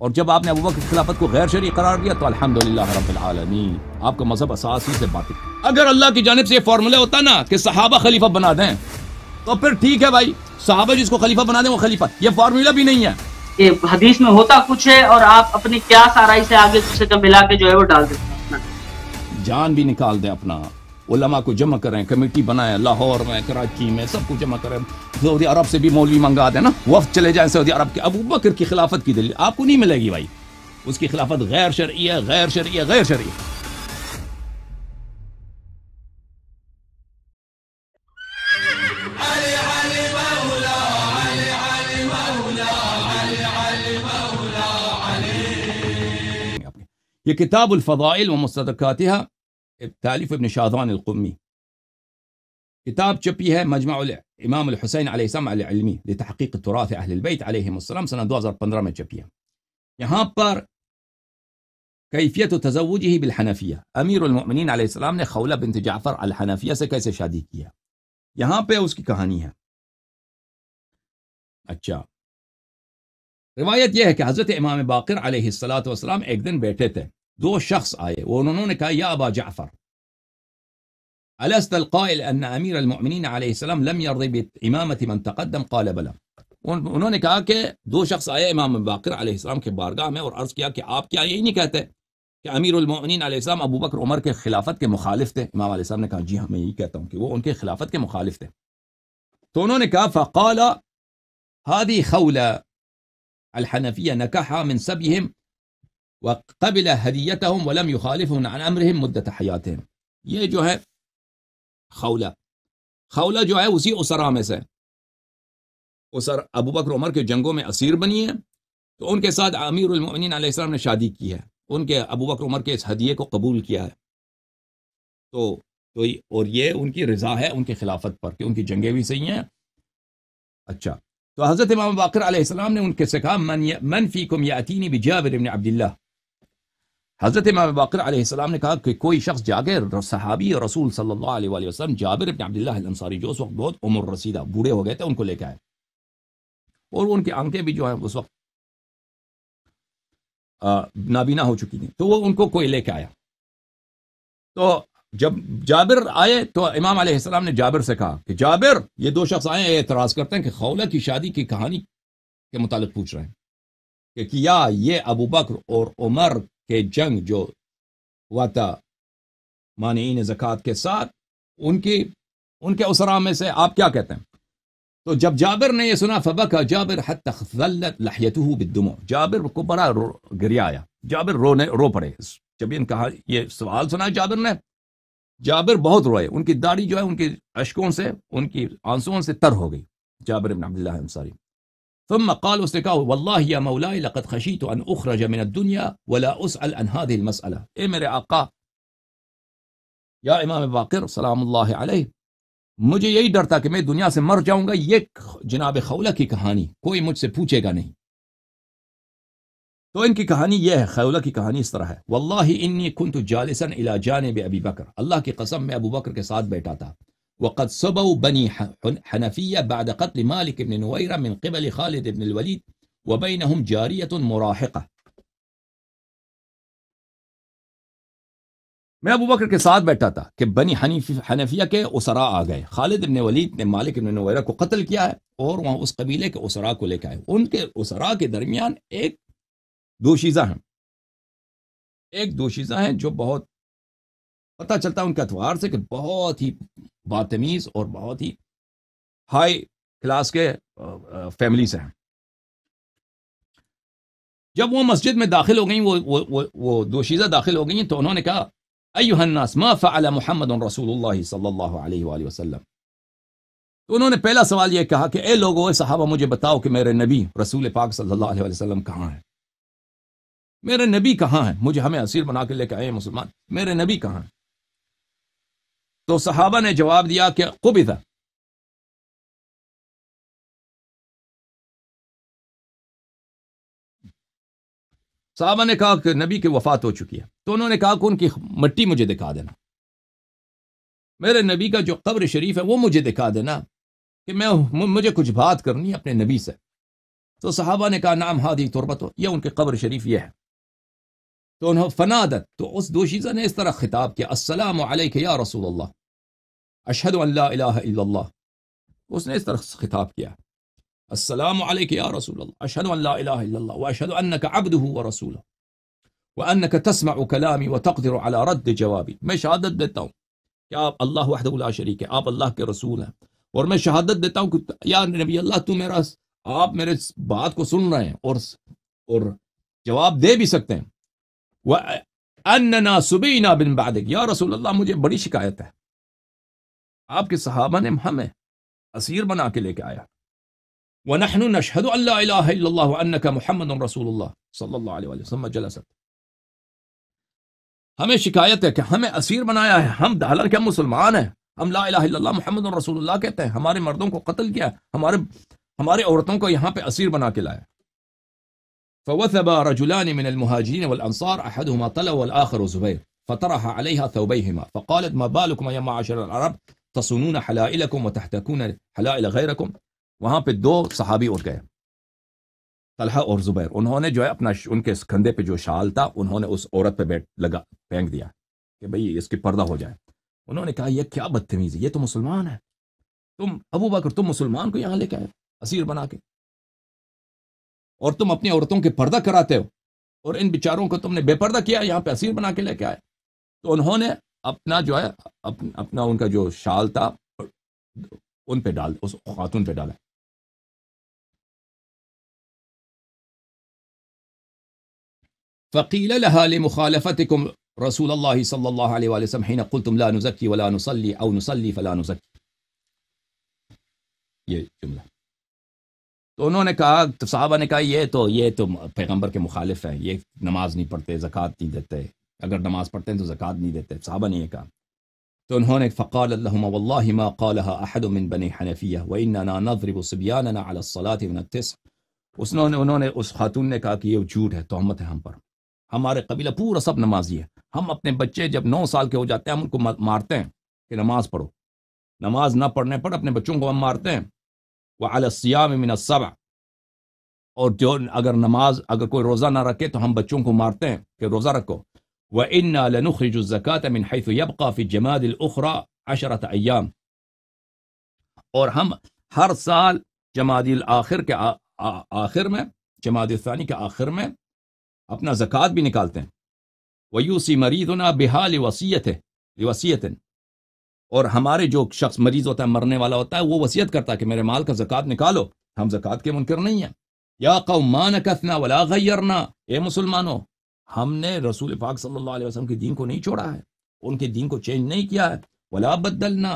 اور جب آپ نے ابوبکر کی خلافت کو غیر شرعی قرار دیا تو الحمدللہ رب العالمین، آپ کا مذہب اساسی سے باطل۔ اگر اللہ کی جانب سے یہ فارمولہ ہوتا نا کہ صحابہ خلیفہ بنا دیں تو پھر ٹھیک ہے بھائی، صحابہ جس کو خلیفہ بنا دیں وہ خلیفہ، یہ فارمولہ بھی نہیں ہے۔ کہ حدیث میں ہوتا کچھ ہے اور آپ اپنی قیاس آرائی سے آگے دوسرے کا ملا کے جو ہے وہ ڈال دیتے ہیں۔ جان بھی نکال دیں اپنا، علماء کو جمع کریں، کمیٹی بنائیں، لاہور میں، کراچی میں، سب کو جمع کریں، سعودی عرب سے بھی مولوی منگا دیں نا، وفد چلے جائیں سعودی عرب کے، ابوبکر کی خلافت کی دلیل آپ کو نہیں ملے گی بھائی، اس کی خلافت غیر شرعی ہے، غیر شرعی ہے، غیر شرعی ہے۔ یہ کتاب الفضائل و مستدرکاتها تالیف ابن شاذان القمی، کتاب چپی ہے مجمع امام الحسین علیہ السلام العلمی لتحقیق تراث اہل البیت علیہم السلام، سنہ 2015 میں چپی ہے۔ یہاں پر کیفیت تزوجہ بالحنفیہ، امیر المؤمنین علیہ السلام نے خولہ بنت جعفر الحنفیہ سے کیسے شادی کیا، یہاں پہ اس کی کہانی ہے۔ اچھا، روایت یہ ہے کہ حضرت امام باقر علیہ السلام ایک دن بیٹھے تھے، دو شخص آئے، انہوں نے کہا یا ابا جعفر الست القائل ان امیر المؤمنین علیہ السلام لم یرضی بامامت من تقدم؟ قال بلا۔ انہوں نے کہا کہ دو شخص آئے امام باقر علیہ السلام کے بارگاہ میں اور عرض کیا کہ آپ کیا یہی نہیں کہتے کہ امیر المؤمنین علیہ السلام ابو بکر عمر کے خلافت کے مخالف تھے؟ امام علیہ السلام نے کہا جی ہاں میں یہی کہتا ہوں کہ وہ ان کے خلافت کے مخالف تھے۔ تو انہوں نے کہا فقال هذه خولة الحنفية نكحها من سبيهم وقبل هديتهم ولم يخالفهم عن امرهم مدة حياتهم۔ یہ جو ہے خولہ جو ہے اسی اسرا میں سے، اسر ابو بکر عمر کے جنگوں میں اسیر بنی ہے، تو ان کے ساتھ امیر المؤمنین علیہ السلام نے شادی کی ہے، ان کے ابو بکر عمر کے اس ہدیے کو قبول کیا ہے، تو اور یہ ان کی رضا ہے ان کی خلافت پر کہ ان کی جنگیں بھی صحیح ہیں۔ اچھا، تو حضرت امام باقر علیہ السلام نے ان کے سے کہا من فیکم یاتینی بجابر بن عبداللہ۔ حضرت امام باقر علیہ السلام نے کہا کہ کوئی شخص جاگے صحابی رسول صلی اللہ علیہ وآلہ وسلم جابر بن عبداللہ الانصاری جو اس وقت بہت عمر رسیدہ بوڑھے ہو گئے تھے، ان کو لے کے آئے، اور ان کی آنکھیں بھی جو ہیں اس وقت نابینا ہو چکی تھیں، تو وہ ان کو کوئی لے کے آیا۔ تو جب جابر آئے تو امام علیہ السلام نے جابر سے کہا کہ جابر یہ دو شخص آئے ہیں، اعتراض کرتے ہیں کہ خولہ کی شادی کی کہانی کے متعلق پوچھ رہے ہیں کہ کیا یہ ابو بکر اور عمر کے جنگ جو ہوا تھا مانعین زکوٰۃ کے ساتھ ان کے اسرا میں سے، آپ کیا کہتے ہیں؟ تو جب جابر نے یہ سنا فبکا جابر حتی خذلت لحیتہ بالدموع، جابر کو بڑا گریا آیا، جابر رو پڑے جب ان کہا یہ سوال سنا جابر نے، جابر بہت روئے، ان کی داڑھی جو ہے ان کی اشکوں سے، ان کی آنسوؤں سے تر ہو گئی، جابر بن عبداللہ انصاری۔ ثم قال، اس نے کہا واللہ یا مولائی لقد خشیت ان اخرج من الدنیا ولا اسأل عن هذه المسألة، اے میرے آقا یا امام باقر سلام اللہ علیہ، مجھے یہی ڈر تھا کہ میں دنیا سے مر جاؤں گا، یہ جناب خولہ کی کہانی کوئی مجھ سے پوچھے گا نہیں۔ تو ان کی کہانی یہ ہے، خولہ کی کہانی اس طرح ہے، واللہ انی کنت جالسا الی جانب ابی بکر، اللہ کی قسم میں ابو بکر کے ساتھ بیٹھا تھا، وقد صبوا بنی حنفیہ بعد قتل مالک بن نویرہ من قبل خالد بن الولید وبینہم جاریۃ مراہقہ۔ میں ابو بکر کے ساتھ بیٹھا تھا کہ بنی حنفیہ کے اسرا آ گئے، خالد بن ولید نے مالک بن نویرہ کو قتل کیا ہے اور وہاں اس قبیلے کے اسرا کو لے کے آئے، ان کے اسرا کے درمیان ایک دوشیزہ ہیں جو بہت پتہ چلتا ہے ان کے اتوار سے کہ بہت ہی بدتمیز اور بہت ہی ہائی کلاس کے فیملی سے ہیں۔ جب وہ مسجد میں داخل ہو گئیں، وہ دوشیزہ داخل ہو گئیں، تو انہوں نے کہا ایھا الناس ما فعل محمد رسول اللہ صلی اللہ علیہ وآلہ وسلم۔ تو انہوں نے پہلا سوال یہ کہا کہ اے لوگو، اے صحابہ، مجھے بتاؤ کہ میرے نبی رسول پاک صلی اللہ علیہ وآلہ وسلم کہاں ہیں؟ میرے نبی کہاں ہیں؟ ہمیں اسیر بنا کے لے کے آئے مسلمان، میرے نبی کہاں ہیں؟ تو صحابہ نے جواب دیا کہ قبض، صحابہ نے کہا کہ نبی کی وفات ہو چکی ہے، تو انہوں نے کہا کہ ان کی مٹی مجھے دکھا دینا، میرے نبی کا جو قبر شریف ہے وہ مجھے دکھا دینا، کہ مجھے کچھ بات کرنی ہے اپنے نبی سے۔ تو صحابہ نے کہا نعم ہادی تربت، یہ ان کے قبر شریف یہ ہے. تو انہوں فنادت، تو اس دوشیزہ نے اس طرح خطاب کیا السلام علیک یا رسول اللہ اشہد ان لا الہ الا اللہ. اس نے اس طرح خطاب کیا السلام علیک یا رسول اللہ اشہد ان لا الہ الا اللہ واشہد انک عبدہ ورسولہ وانک تسمع کلامی وتقدر علی رد جوابی. میں شہادت دیتا ہوں کہ آپ اللہ وحدہ لا شریک ہے، آپ اللہ کے رسول ہیں، اور میں شہادت دیتا ہوں کہ یا نبی اللہ آپ میرے بات کو سن رہے ہیں اور جواب دے بھی سکتے ہیں. وَأَنَّنَا سُبِينَا بِن بَعْدِكَ، یا رسول اللہ مجھے بڑی شکایت ہے، آپ کے صحابہ نے ہمیں اسیر بنا کے لے کے آیا. وَنَحْنُ نَشْهَدُ أَن لَا إِلَٰهَ إِلَّا اللَّهُ وَأَنَّكَ مُحَمَّدٌ رَسُولُ اللَّهِ صلی اللہ علیہ وسلم جلست. ہمیں شکایت ہے کہ ہمیں اسیر بنایا ہے، ہم حالانکہ ہم مسلمان ہیں، ہم لا الہ الا اللہ محمد رسول اللہ کہتے ہیں، ہمارے مردوں کو قتل کیا، ہمارے عورتوں کو یہاں پہ اسیر بنا کے لایا. فوثب رجلان من المهاجرين والانصار احدهما طلع والاخر زبير فطرح عليها ثوبيهما فقالت ما بالكم يا معاشر العرب تصونون حلائلكم وتحتكون حلائل غيركم. وہاں پہ دو صحابی اٹھ گئے، طلحہ اور زبیر، انہوں نے جو ہے اپنا ان کے کندھے پہ جو شال تھا انہوں نے اس عورت پہ پھینک دیا کہ بھئی اس کی پردہ ہو جائے. انہوں نے کہا یہ کیا بدتمیزی، یہ تو مسلمان ہے، تم ابو بکر تم مسلمان کو یہاں لے کے آئے اسیر بنا کے، اور تم اپنی عورتوں کے پردہ کراتے ہو، اور ان بیچاروں کو تم نے بے پردہ کیا یہاں پہ اسیر بنا کے لے کے آئے. تو انہوں نے اپنا جو ہے اپنا ان کا جو شال تھا ان پہ ڈال، اس خاتون پہ ڈالا. فقیل لها لمخالفتكم رسول اللہ صلی اللہ علیہ وآلہ وسلم حين قلتم لا نزکی ولا نصلی او نصلی فلا نزکی. یہ جملہ تو انہوں نے کہا، صحابہ نے کہا یہ تو پیغمبر کے مخالف ہیں، یہ نماز نہیں پڑھتے، زکوٰۃ نہیں دیتے، اگر نماز پڑھتے ہیں تو زکوٰۃ نہیں دیتے. صحابہ نے یہ کہا تو انہوں نے فقال اللہم واللہ ما قالها احد من بنی حنفیہ واننا نضرب صبیاننا علی الصلاة من التسع. انہوں نے اس خاتون نے کہا کہ یہ جھوٹ ہے، تہمت ہے ہم پر، ہمارے قبیلہ پورا سب نمازی ہے، ہم اپنے بچے جب 9 سال کے ہو جاتے ہیں ہم ان کو مارتے ہیں کہ نماز پڑھو، نماز نہ پڑھنے پر اپنے بچوں کو ہم مارتے ہیں. وعلی الصیام من السبع، اور جو اگر کوئی روزہ نہ رکھے تو ہم بچوں کو مارتے ہیں کہ روزہ رکھو. وَإِنَّا لَنُخْرِجُ الزَّكَاةَ مِنْ حَيْثُ يَبْقَى فِي الجَّمَادِ الْأُخْرَى 10 أيام، اور ہم ہر سال جمادی الآخر کے آخر میں، جمادی الثانی کے آخر میں اپنا زکوٰۃ بھی نکالتے ہیں. وَيُوصِي مَرِيضُنَا بِهَا لِوَصِيَّةٍ، اور ہمارے جو شخص مریض ہوتا ہے، مرنے والا ہوتا ہے، وہ وصیت کرتا ہے کہ میرے مال کا زکوٰۃ نکالو. ہم زکوٰۃ کے منکر نہیں ہیں. یا قوم ما نکثنا ولا غیرنا، اے مسلمانوں ہم نے رسول پاک صلی اللہ علیہ وسلم کے دین کو نہیں چھوڑا ہے، ان کے دین کو چینج نہیں کیا ہے. ولا بدلنا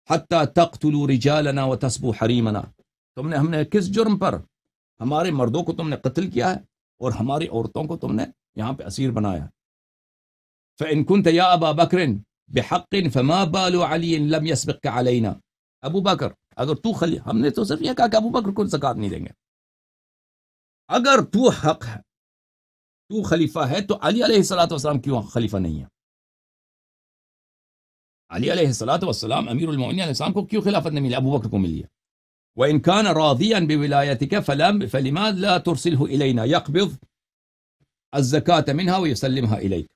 حتی تقتلوا رجالنا وتسبوا حریمنا، ہم نے کس جرم پر ہمارے مردوں کو تم نے قتل کیا ہے اور ہماری عورتوں کو تم نے یہاں پہ اسیر بنایا. فإن كنت يا أبا بكر بحق فما بال علي لم يسبق علينا. ابو بکر اگر تو ہم نے تو صرف یہ کہا کہ ابو بکر کو زکوٰۃ نہیں دیں گے، اگر تو حق ہے، تو خلیفہ ہے، تو علی علیہ الصلوۃ والسلام کیوں خلیفہ نہیں ہے؟ علی علیہ الصلوۃ والسلام امیر المؤمنین علیہ السلام کو کیوں خلافت نہیں ملی، ابو بکر کو ملی ہے. وإن كان راضيا بولايتك فلما لا ترسله إلينا يقبض الزكاة منها ويسلمها إليك.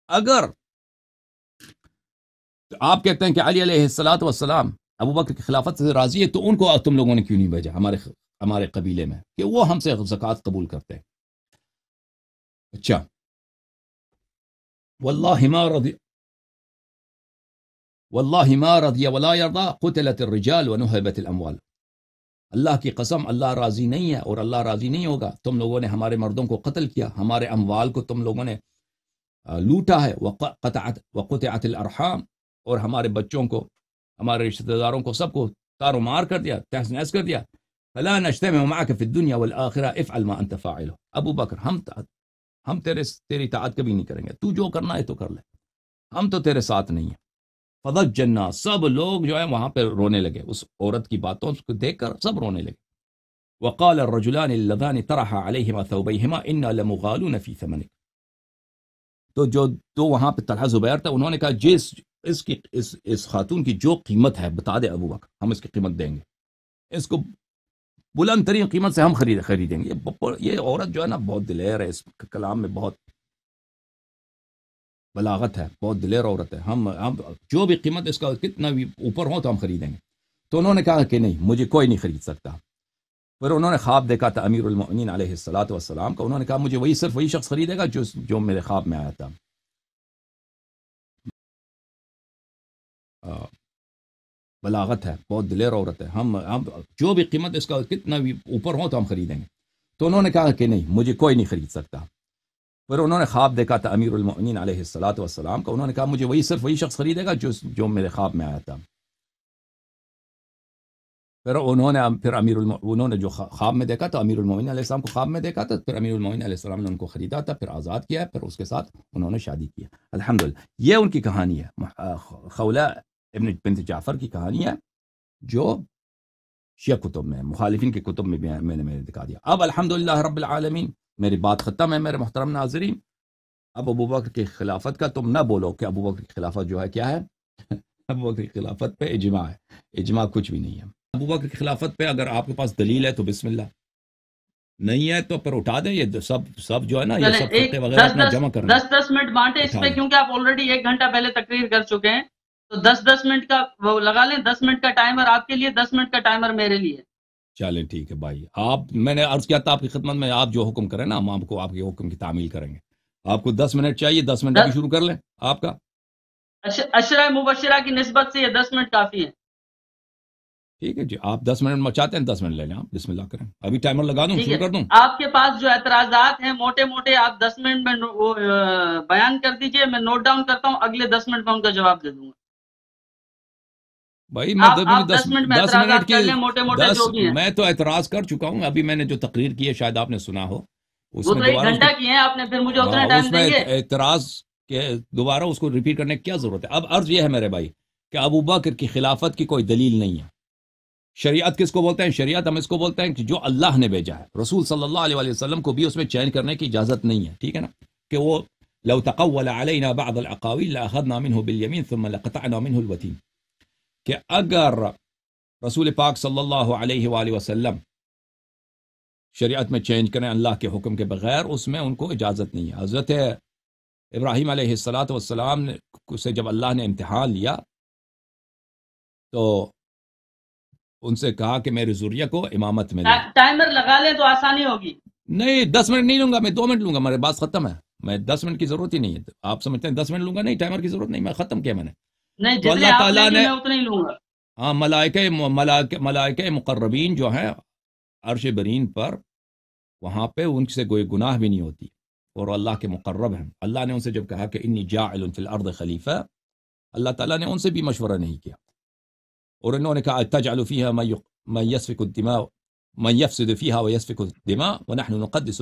اگر آپ کہتے ہیں کہ علی علیہ الصلوۃ والسلام ابو بکر کی خلافت سے راضی ہے، تو ان کو تم لوگوں نے کیوں نہیں بھیجا ہمارے قبیلے میں کہ وہ ہم سے زکوٰۃ قبول کرتے ہیں؟ اچھا، واللہ ما رضی ولا یرضى قتلت الرجال ونهبت الاموال. اللہ کی قسم اللہ راضی نہیں ہے اور اللہ راضی نہیں ہوگا. تم لوگوں نے ہمارے مردوں کو قتل کیا، ہمارے اموال کو تم لوگوں نے لوٹا ہے. وقطعت الارحام، اور ہمارے بچوں کو، ہمارے رشتہ داروں کو سب کو تار و مار کر دیا، تہس نہس کر دیا. فلا نجتمع معك في الدنيا والآخرة افعل ما انت فاعله. ابو بکر ہم تیری اطاعت کبھی نہیں کریں گے، تو جو کرنا ہے تو کر لے، ہم تو تیرے ساتھ نہیں ہیں. فضج الناس، سب لوگ جو ہے وہاں پہ رونے لگے، اس عورت کی باتوں کو دیکھ کر سب رونے لگے. وقال الرجلان اللذان طرح عليهما ثوبيهما انا لمغالون في ثمنك. تو وہاں پہ طلحہ زبیر تھا، انہوں نے کہا اس خاتون کی جو قیمت ہے بتا دے ابو بکر، ہم اس کی قیمت دیں گے. اس کو بلند ترین قیمت سے ہم خریدیں گے. یہ عورت جو ہے نا بہت دلیر ہے، اس کلام میں بہت بلاغت ہے، بہت دلیر عورت ہے. ہم جو بھی قیمت اس کا کتنا بھی اوپر ہو تو ہم خریدیں گے. تو انہوں نے کہا کہ نہیں، مجھے کوئی نہیں خرید سکتا. پھر انہوں نے خواب دیکھا تھا امیر المؤمنین علیہ الصلوۃ والسلام کا. انہوں نے کہا مجھے صرف وہی شخص خریدے گا جو میرے خواب میں آیا تھا. بلاغت ہے، بہت دلیر عورت ہے. ہم جو بھی قیمت اس کا کتنا بھی اوپر ہو تو ہم خریدیں گے. تو انہوں نے کہا کہ نہیں، مجھے کوئی نہیں خرید سکتا. پھر انہوں نے خواب دیکھا تھا امیر المؤمنین علیہ الصلوۃ والسلام کا. انہوں نے کہا مجھے صرف وہی شخص خریدے گا جو میرے خواب میں آیا تھا. پھر انہوں نے جو خواب میں دیکھا تو امیر المومنین علیہ السلام کو خواب میں دیکھا تھا. پھر امیر المومنین علیہ السلام نے ان کو خریدا تھا، پھر آزاد کیا، پھر اس کے ساتھ انہوں نے شادی کیا. الحمدللہ یہ ان کی کہانی ہے. خولہ بنت جعفر کی کہانی ہے جو شیعہ کتب میں، مخالفین کے کتب میں بھی میں نے دکھا دیا. اب الحمدللہ رب العالمین میری بات ختم ہے میرے محترم ناظرین. اب ابو بکر کی خلافت کا تم نہ بولو کہ ابو بکر کی خلافت جو ہے کیا ہے. ابو بکر کی خلافت پہ اجماع ہے. اجماع کچھ بھی نہیں ہے. ابو بکر کی خلافت پہ اگر آپ کے پاس دلیل ہے تو بسم اللہ، نہیں ہے تو پھر اٹھا دیں. یہ سب جو ہے نا، یہ سب فرقے وغیرہ اپنا جمع کر رہے ہیں. 10 منٹ بانٹے اس پہ، کیونکہ آپ آلریڈی 1 گھنٹہ پہلے تقریر کر چکے ہیں. تو 10 منٹ کا وہ لگا لیں. 10 منٹ کا ٹائمر آپ کے لیے، 10 منٹ کا ٹائمر میرے لیے. چلیں ٹھیک ہے بھائی. میں نے عرض کیا تھا آپ کی خدمت میں، آپ جو حکم کریں نا ہم آپ کو آپ کے حکم کی تعمیل کریں گے. آپ کو 10 منٹ چاہیے، 10 منٹ ابھی شروع کر لیں آپ کا. اشرہ مبشرہ کی نسبت سے یہ 10 منٹ کافی ہے. ٹھیک ہے جی، آپ 10 منٹ مچاتے ہیں، 10 منٹ لے لیں. آپ بسم اللہ کریں. ابھی ٹائمر لگا دوں، شروع کر دوں. آپ کے پاس جو اعتراضات ہیں موٹے موٹے آپ 10 منٹ میں بیان کر دیجئے. میں نوٹ ڈاؤن کرتا ہوں، اگلے 10 منٹ میں ان کا جواب دے دوں گا. بھائی میں آپ 10 منٹ میں اعتراضات کر لیں، موٹے موٹے جو بھی ہیں. میں تو اعتراض کر چکا ہوں. ابھی میں نے جو تقریر کی ہے شاید آپ نے سنا ہو، اس وہ میں تو 1 دوبارہ گھنٹہ کی ہیں آپ نے، پھر مجھے اتنا ٹائم اس دیں میں گے. اعتراض کے دوبارہ اس کو ریپیٹ کرنے کی کیا ضرورت ہے. اب عرض یہ ہے میرے بھائی کہ ابو بکر کی خلافت کی کوئی دلیل نہیں ہے. شریعت کس کو بولتے ہیں؟ شریعت ہم اس کو بولتے ہیں کہ جو اللہ نے بھیجا ہے. رسول صلی اللہ علیہ وسلم کو بھی اس میں چینج کرنے کی اجازت نہیں ہے. ٹھیک ہے نا، کہ وہ لو تقول علینا بعض الاقاویل لاخذنا منه باليمين ثم لقطعنا منه الوتين، کہ اگر رسول پاک صلی اللہ علیہ وآلہ وسلم شریعت میں چینج کریں اللہ کے حکم کے بغیر، اس میں ان کو اجازت نہیں ہے. حضرت ابراہیم علیہ السلام سے جب اللہ نے امتحان لیا تو ان سے کہا کہ میری ذریہ کو امامت میں لے. ٹائمر لگا لیں تو آسانی ہوگی. نہیں 10 منٹ نہیں لوں گا، میں 2 منٹ لوں گا. میرے بات ختم ہے. میں 10 منٹ کی ضرورت ہی نہیں ہے. آپ سمجھتے ہیں 10 منٹ لوں گا؟ نہیں، ٹائمر کی ضرورت نہیں، میں ختم کیا میں نے. نہیں، تو جتنے اللہ آپ تعالیٰ لیں گے نے، میں اتنے ہی لوں گا. ہاں، ملائکہ مقربین جو ہیں عرش برین پر، وہاں پہ ان سے کوئی گناہ بھی نہیں ہوتی اور اللہ کے مقرب ہیں. اللہ نے ان سے جب کہا کہ انی جاعل فی الارض خلیفہ، اللہ تعالیٰ نے ان سے بھی مشورہ نہیں کیا. اور انہوں نے کہا تجعل فیہا من یسفک الدماء من یفسد فیہا ویسفک الدماء ونحن نقدس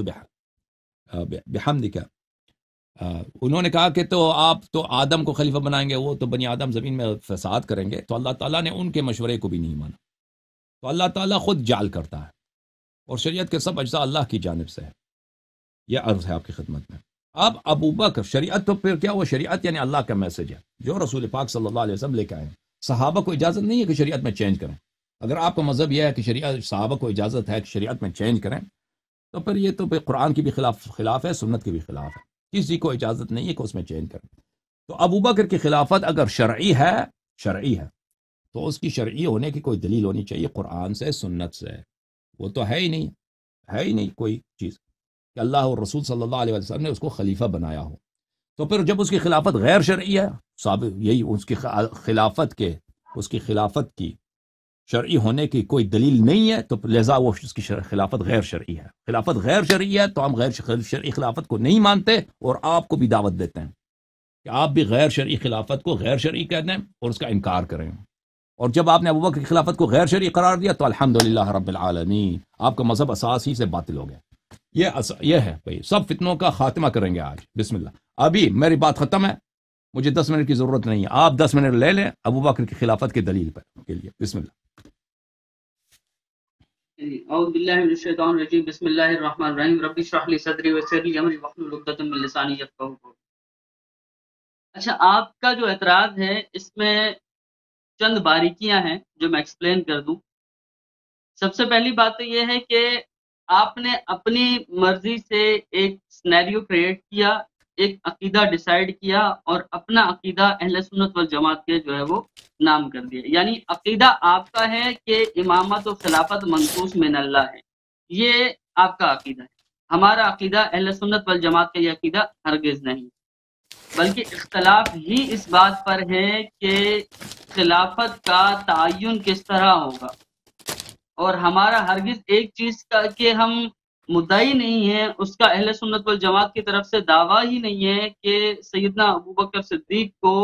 بحمدک. انہوں نے کہا کہ تو آپ تو آدم کو خلیفہ بنائیں گے، وہ تو بنی آدم زمین میں فساد کریں گے. تو اللہ تعالیٰ نے ان کے مشورے کو بھی نہیں مانا. تو اللہ تعالیٰ خود جعل کرتا ہے اور شریعت کے سب اجزاء اللہ کی جانب سے ہے. یہ عرض ہے آپ کی خدمت میں. اب ابو بکر، شریعت تو پھر کیا ہوا؟ شریعت یعنی اللہ کا میسج ہے جو رسول پاک صلی اللہ علیہ وسلم لے کے آئے. صحابہ کو اجازت نہیں ہے کہ شریعت میں چینج کریں. اگر آپ کا مذہب یہ ہے کہ شریعت، صحابہ کو اجازت ہے کہ شریعت میں چینج کریں، تو پھر یہ تو پھر قرآن کی بھی خلاف ہے، سنت کی بھی خلاف ہے. کسی کو اجازت نہیں ہے کہ اس میں چینج کریں. تو ابو بکر کی خلافت اگر شرعی ہے تو اس کی شرعی ہونے کی کوئی دلیل ہونی چاہیے قرآن سے، سنت سے. وہ تو ہے ہی نہیں کوئی چیز کہ اللہ اور رسول صلی اللہ علیہ وسلم نے اس کو خلیفہ بنایا ہو. تو پھر جب اس کی خلافت غیر شرعی ہے، یہی اس کی خلافت کی شرعی ہونے کی کوئی دلیل نہیں ہے، تو لہذا وہ اس کی خلافت غیر شرعی ہے. خلافت غیر شرعی ہے تو ہم غیر شرعی خلافت کو نہیں مانتے اور آپ کو بھی دعوت دیتے ہیں کہ آپ بھی غیر شرعی خلافت کو غیر شرعی کہہ دیں اور اس کا انکار کریں. اور جب آپ نے ابوبکر کی خلافت کو غیر شرعی قرار دیا تو الحمدللہ رب العالمین، آپ کا مذہب اساس ہی سے باطل ہو گیا. یہ ہے بھائی، سب فتنوں کا خاتمہ کریں گے آج. بسم اللہ. ابھی میری بات ختم ہے، مجھے 10 منٹ کی ضرورت نہیں ہے. آپ 10 منٹ لے لیں ابوبکر کی خلافت کی دلیل پر کے لیے. بسم اللہ. اعوذ باللہ من الشیطان الرجیم. بسم اللہ الرحمن الرحیم. رب اشرح لی صدری ویسر لی امری واحلل عقدۃ من لسانی یفقہوا قولی. اچھا، آپ کا جو اعتراض ہے اس میں چند باریکیاں ہیں جو میں ایکسپلین کر دوں. سب سے پہلی بات تو یہ ہے کہ آپ نے اپنی مرضی سے ایک سینیریو کریٹ کیا، ایک عقیدہ ڈیسائیڈ کیا اور اپنا عقیدہ اہل سنت والجماعت کے جو ہے وہ نام کر دیا. یعنی عقیدہ آپ کا ہے کہ امامت و خلافت منقوص من اللہ ہے، یہ آپ کا عقیدہ ہے. ہمارا عقیدہ اہل سنت والجماعت کا یہ عقیدہ ہرگز نہیں، بلکہ اختلاف ہی اس بات پر ہے کہ خلافت کا تعین کس طرح ہوگا. اور ہمارا ہرگز ایک چیز کا کہ ہم مدعی نہیں ہیں، اس کا اہل سنت والجماعت کی طرف سے دعویٰ ہی نہیں ہے کہ سیدنا ابوبکر صدیق کو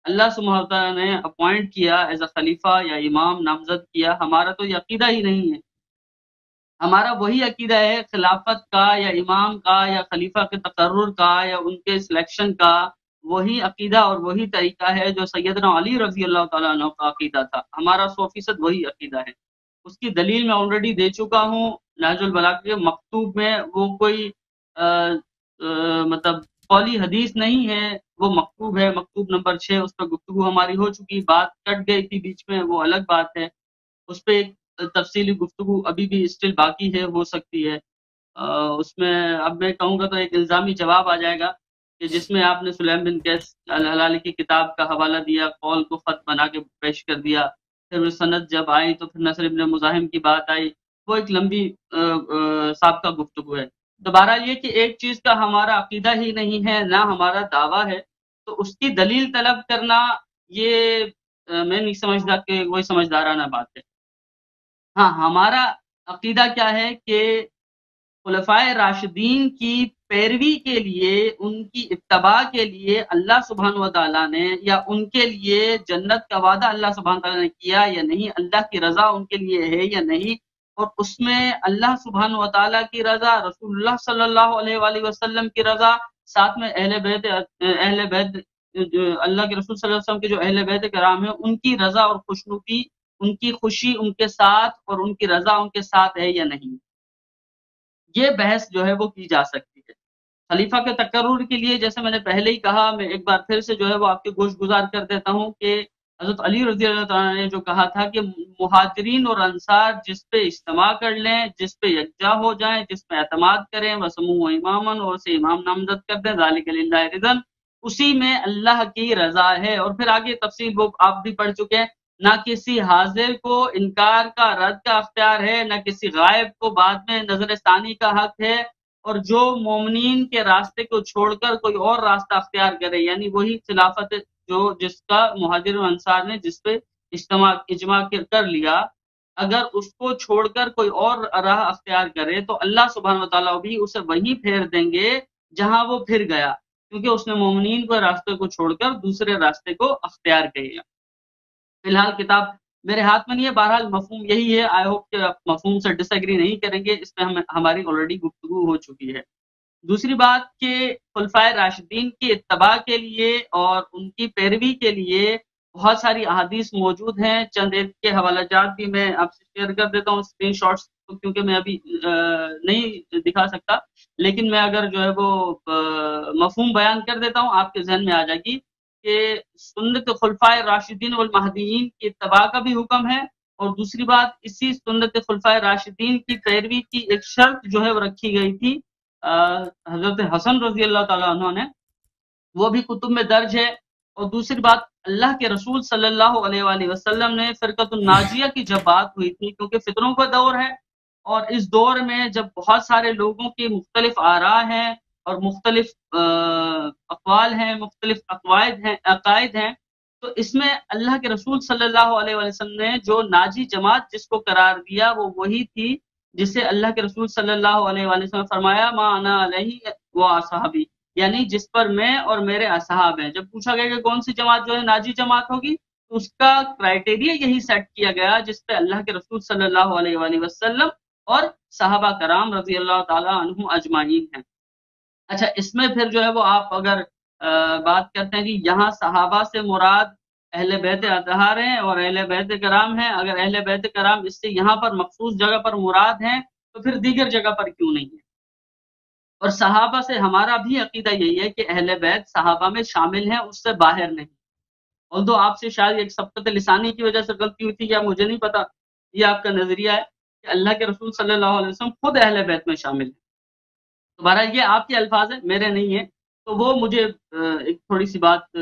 اللہ سبحانہ وتعالیٰ نے اپوائنٹ کیا ایز اے خلیفہ یا امام نامزد کیا. ہمارا تو یہ عقیدہ ہی نہیں ہے. ہمارا وہی عقیدہ ہے خلافت کا یا امام کا یا خلیفہ کے تقرر کا یا ان کے سلیکشن کا، وہی عقیدہ اور وہی طریقہ ہے جو سیدنا علی رضی اللہ تعالیٰ عنہ کا عقیدہ تھا. ہمارا 100% وہی عقیدہ ہے. اس کی دلیل میں آلریڈی دے چکا ہوں نہج البلاغہ کے مکتوب میں. وہ کوئی مطلب قولی حدیث نہیں ہے، وہ مکتوب ہے، مکتوب نمبر 6. اس پہ گفتگو ہماری ہو چکی، بات کٹ گئی تھی بیچ میں، وہ الگ بات ہے. اس پہ ایک تفصیلی گفتگو ابھی بھی اسٹل باقی ہے، ہو سکتی ہے. اس میں اب میں کہوں گا تو ایک الزامی جواب آ جائے گا کہ جس میں آپ نے سلیم بن قیس الہلالی کی کتاب کا حوالہ دیا، قول کو خط بنا کے پیش کر دیا، پھر سند جب آئی تو پھر نصر ابن مزاحم کی بات آئی، وہ ایک لمبی سابقہ گفتگو ہے. دوبارہ یہ کہ ایک چیز کا ہمارا عقیدہ ہی نہیں ہے، نہ ہمارا دعویٰ ہے، تو اس کی دلیل طلب کرنا یہ میں نہیں سمجھتا کہ کوئی سمجھدارانہ بات ہے. ہاں، ہمارا عقیدہ کیا ہے کہ خلفائے راشدین کی پیروی کے لیے، ان کی اتباع کے لیے اللہ سبحانہ و تعالیٰ نے، یا ان کے لیے جنت کا وعدہ اللہ سبحانہ و تعالیٰ نے کیا یا نہیں، اللہ کی رضا ان کے لیے ہے یا نہیں، اور اس میں اللہ سبحانہ و تعالیٰ کی رضا، رسول اللہ صلی اللہ علیہ وآلہ وسلم کی رضا، ساتھ میں اہل بیت اللہ کے رسول صلی اللہ علیہ وسلم کے جو اہل بیت کرام ہیں ان کی رضا اور خوشنودی، ان کی خوشی ان کے ساتھ اور ان کی رضا ان کے ساتھ ہے یا نہیں، یہ بحث جو ہے وہ کی جا سکتی ہے. خلیفہ کے تقرر کے لیے جیسے میں نے پہلے ہی کہا، میں ایک بار پھر سے جو ہے وہ آپ کے گوش گزار کر دیتا ہوں کہ حضرت علی رضی اللہ تعالیٰ نے جو کہا تھا کہ مہاجرین اور انصار جس پہ اجتماع کر لیں، جس پہ یکجا ہو جائیں، جس پہ اعتماد کریں، وسمو امامن، اور اسے امام نامزد کر دیں، ذالک للہ رضن، اسی میں اللہ کی رضا ہے. اور پھر آگے تفصیل وہ آپ بھی پڑھ چکے ہیں. نہ کسی حاضر کو انکار کا رد کا اختیار ہے، نہ کسی غائب کو بعد میں نظر ثانی کا حق ہے، اور جو مومنین کے راستے کو چھوڑ کر کوئی اور راستہ اختیار کرے، یعنی وہی خلافت جو جس کا مہاجر و انصار نے جس پہ اجماع کر لیا، اگر اس کو چھوڑ کر کوئی اور راہ اختیار کرے تو اللہ سبحانہ و تعالیٰ بھی اسے وہیں پھیر دیں گے جہاں وہ پھر گیا، کیونکہ اس نے مومنین کو راستے کو چھوڑ کر دوسرے راستے کو اختیار کیا. فی الحال کتاب میرے ہاتھ میں نہیں ہے، بہرحال مفہوم یہی ہے. آئی ہوپ کہ آپ مفہوم سے ڈس ایگری نہیں کریں گے، اس میں ہماری آلریڈی گفتگو ہو چکی ہے. دوسری بات کہ خلفائے راشدین کی اتباع کے لیے اور ان کی پیروی کے لیے بہت ساری احادیث موجود ہیں. چند ایک کے حوالہ جات بھی میں آپ سے شیئر کر دیتا ہوں، اسکرین شاٹس، کیونکہ میں ابھی نہیں دکھا سکتا، لیکن میں اگر جو ہے وہ مفہوم بیان کر دیتا ہوں آپ کے ذہن میں آ جائے گی کہ سنت خلفائے راشدین والمہدیین کی اتباع کا بھی حکم ہے. اور دوسری بات، اسی سنت خلفائے راشدین کی پیروی کی ایک شرط جو ہے وہ رکھی گئی تھی حضرت حسن رضی اللہ تعالیٰ عنہ نے، وہ بھی کتب میں درج ہے. اور دوسری بات، اللہ کے رسول صلی اللہ علیہ وآلہ وسلم نے فرقۃ الناجیہ کی جب بات ہوئی تھی، کیونکہ فتنوں کا دور ہے، اور اس دور میں جب بہت سارے لوگوں کی مختلف آراء ہیں اور مختلف اقوال ہیں، مختلف عقائد ہیں، تو اس میں اللہ کے رسول صلی اللہ علیہ وسلم نے جو ناجی جماعت جس کو قرار دیا وہ وہی تھی جسے اللہ کے رسول صلی اللہ علیہ وسلم نے فرمایا ما انا علیہ و اصحابی، یعنی جس پر میں اور میرے اصحاب ہیں. جب پوچھا گیا کہ کون سی جماعت جو ہے ناجی جماعت ہوگی، تو اس کا کرائٹیریا یہی سیٹ کیا گیا جس پہ اللہ کے رسول صلی اللہ علیہ وآلہ وسلم اور صحابہ کرام رضی اللہ تعالی عنہم اجمعین ہیں. اچھا، اس میں پھر جو ہے وہ آپ اگر بات کرتے ہیں کہ یہاں صحابہ سے مراد اہل بیت اطہار ہیں اور اہل بیت کرام ہیں، اگر اہل بیت کرام اس سے یہاں پر مخصوص جگہ پر مراد ہیں تو پھر دیگر جگہ پر کیوں نہیں ہے؟ اور صحابہ سے ہمارا بھی عقیدہ یہی ہے کہ اہل بیت صحابہ میں شامل ہیں، اس سے باہر نہیں. اور آپ سے شاید ایک سبقت لسانی کی وجہ سے غلطی ہوئی تھی یا مجھے نہیں پتا، یہ آپ کا نظریہ ہے کہ اللہ کے رسول صلی اللہ علیہ وسلم خود اہل بیت میں شامل ہیں۔ تو بہرحال یہ آپ کے الفاظ ہیں، میرے نہیں ہیں، تو وہ مجھے ایک تھوڑی سی بات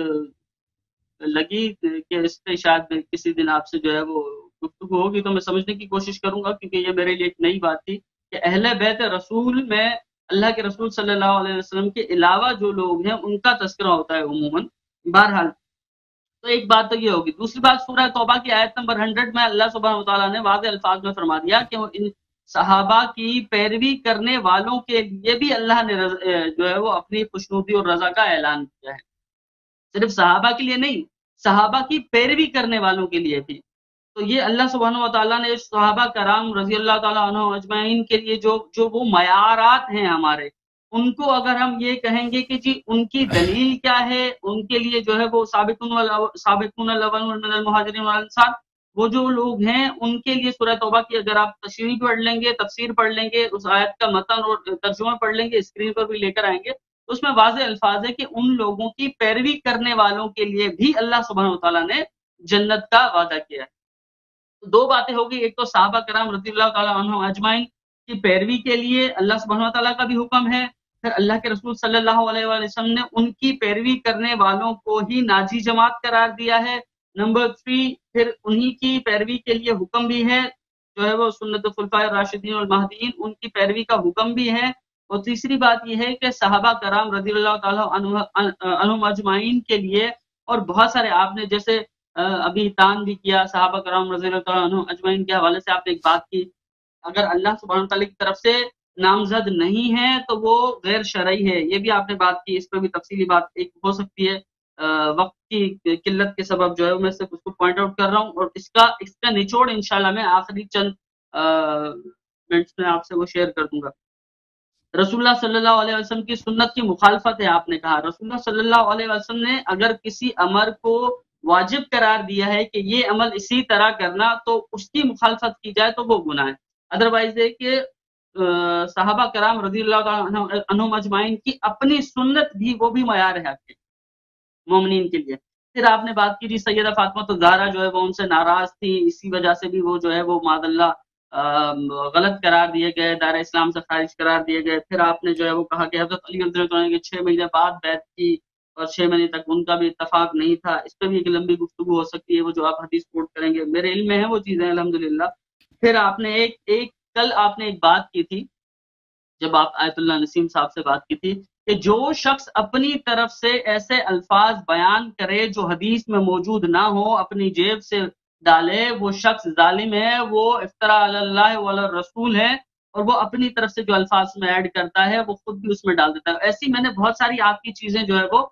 لگی کہ اس پہ شاید کسی دن آپ سے جو ہے وہ گفتگو ہوگی تو میں سمجھنے کی کوشش کروں گا، کیونکہ یہ میرے لیے ایک نئی بات تھی کہ اہل بیت رسول میں اللہ کے رسول صلی اللہ علیہ وسلم کے علاوہ جو لوگ ہیں ان کا تذکرہ ہوتا ہے عموماً۔ بہرحال تو ایک بات تو یہ ہوگی۔ دوسری بات، سورہ توبہ کی آیت نمبر 100 میں اللہ سبحانہ وتعالیٰ نے واضح الفاظ میں فرما دیا کہ وہ ان صحابہ کی پیروی کرنے والوں کے لیے بھی اللہ نے جو ہے وہ اپنی خوشنودی اور رضا کا اعلان کیا ہے، صرف صحابہ کے لیے نہیں، صحابہ کی پیروی کرنے والوں کے لیے بھی۔ تو یہ اللہ سبحانہ وتعالیٰ نے صحابہ کرام رضی اللہ تعالیٰ عنہ اجمعین کے لیے جو وہ معیارات ہیں ہمارے، ان کو اگر ہم یہ کہیں گے کہ جی ان کی دلیل کیا ہے، ان کے لیے جو ہے وہ سابقون الاولون من المہاجرین والانصار، وہ جو لوگ ہیں ان کے لیے سورہ توبہ کی اگر آپ تشریح پڑھ لیں گے، تفسیر پڑھ لیں گے، اس آیت کا متن اور ترجمہ پڑھ لیں گے، اسکرین پر بھی لے کر آئیں گے، اس میں واضح الفاظ ہے کہ ان لوگوں کی پیروی کرنے والوں کے لیے بھی اللہ سبحانہ وتعالیٰ نے جنت کا وعدہ کیا ہے۔ دو باتیں ہوگی، ایک تو صحابہ کرام رضی اللہ تعالیٰ عنہ اجمعین کی پیروی کے لیے اللہ سبحانہ وتعالیٰ کا بھی حکم ہے، پھر اللہ کے رسول صلی اللہ علیہ وآلہ وسلم نے ان کی پیروی کرنے والوں کو ہی ناجی جماعت قرار دیا ہے۔ نمبر 3، پھر انہی کی پیروی کے لیے حکم بھی ہے، جو ہے وہ سنت خلفاء الراشدین والمہدیین، ان کی پیروی کا حکم بھی ہے۔ اور تیسری بات یہ ہے کہ صحابہ کرام رضی اللہ تعالیٰ عنہم اجمعین کے لیے، اور بہت سارے آپ نے جیسے ابھی تان بھی کیا صحابہ کرام رضی اللہ تعالیٰ عنہ اجمعین کے حوالے سے، آپ نے ایک بات کی، اگر اللہ سبحانہ تعالیٰ کی طرف سے نامزد نہیں ہے تو وہ غیر شرعی ہے، یہ بھی آپ نے بات کی، اس پہ بھی تفصیلی بات ایک ہو سکتی ہے، وقت کی قلت کے سبب جو ہے میں صرف اس کو پوائنٹ آؤٹ کر رہا ہوں، اور اس کا نچوڑ انشاءاللہ میں آخری چند منٹس میں آپ سے وہ شیئر کر دوں گا۔ رسول اللہ صلی اللہ علیہ وسلم کی سنت کی مخالفت ہے، آپ نے کہا رسول اللہ صلی اللہ علیہ وسلم نے اگر کسی امر کو واجب قرار دیا ہے کہ یہ عمل اسی طرح کرنا، تو اس کی مخالفت کی جائے تو وہ گناہ ہے۔ ادروائز ہے کہ صحابہ کرام رضی اللہ عنہم اجمعین کی اپنی سنت بھی، وہ بھی معیار ہے آپ کے مومنین کے لیے۔ پھر آپ نے بات کی جی سیدہ فاطمہ الزہرا جو ہے وہ ان سے ناراض تھی، اسی وجہ سے بھی وہ جو ہے وہ معاذ اللہ غلط قرار دیے گئے، دار اسلام سے خارج قرار دیے گئے۔ پھر آپ نے جو ہے وہ کہا کہ حضرت علی رضی اللہ عنہ کے 6 مہینے بعد بیعت کی، اور 6 مہینے تک ان کا بھی اتفاق نہیں تھا۔ اس پہ بھی ایک لمبی گفتگو ہو سکتی ہے، وہ جو آپ حدیث کوٹ کریں گے، میرے علم میں ہیں وہ چیزیں الحمدللہ۔ پھر آپ نے کل آپ نے ایک بات کی تھی، جب آپ آیت اللہ نسیم صاحب سے بات کی تھی، کہ جو شخص اپنی طرف سے ایسے الفاظ بیان کرے جو حدیث میں موجود نہ ہو، اپنی جیب سے ڈالے، وہ شخص ظالم ہے، وہ افتراء علی اللہ و علی الرسول ہے، اور وہ اپنی طرف سے جو الفاظ میں ایڈ کرتا ہے وہ خود بھی اس میں ڈال دیتا ہے۔ ایسی میں نے بہت ساری آپ کی چیزیں جو ہے وہ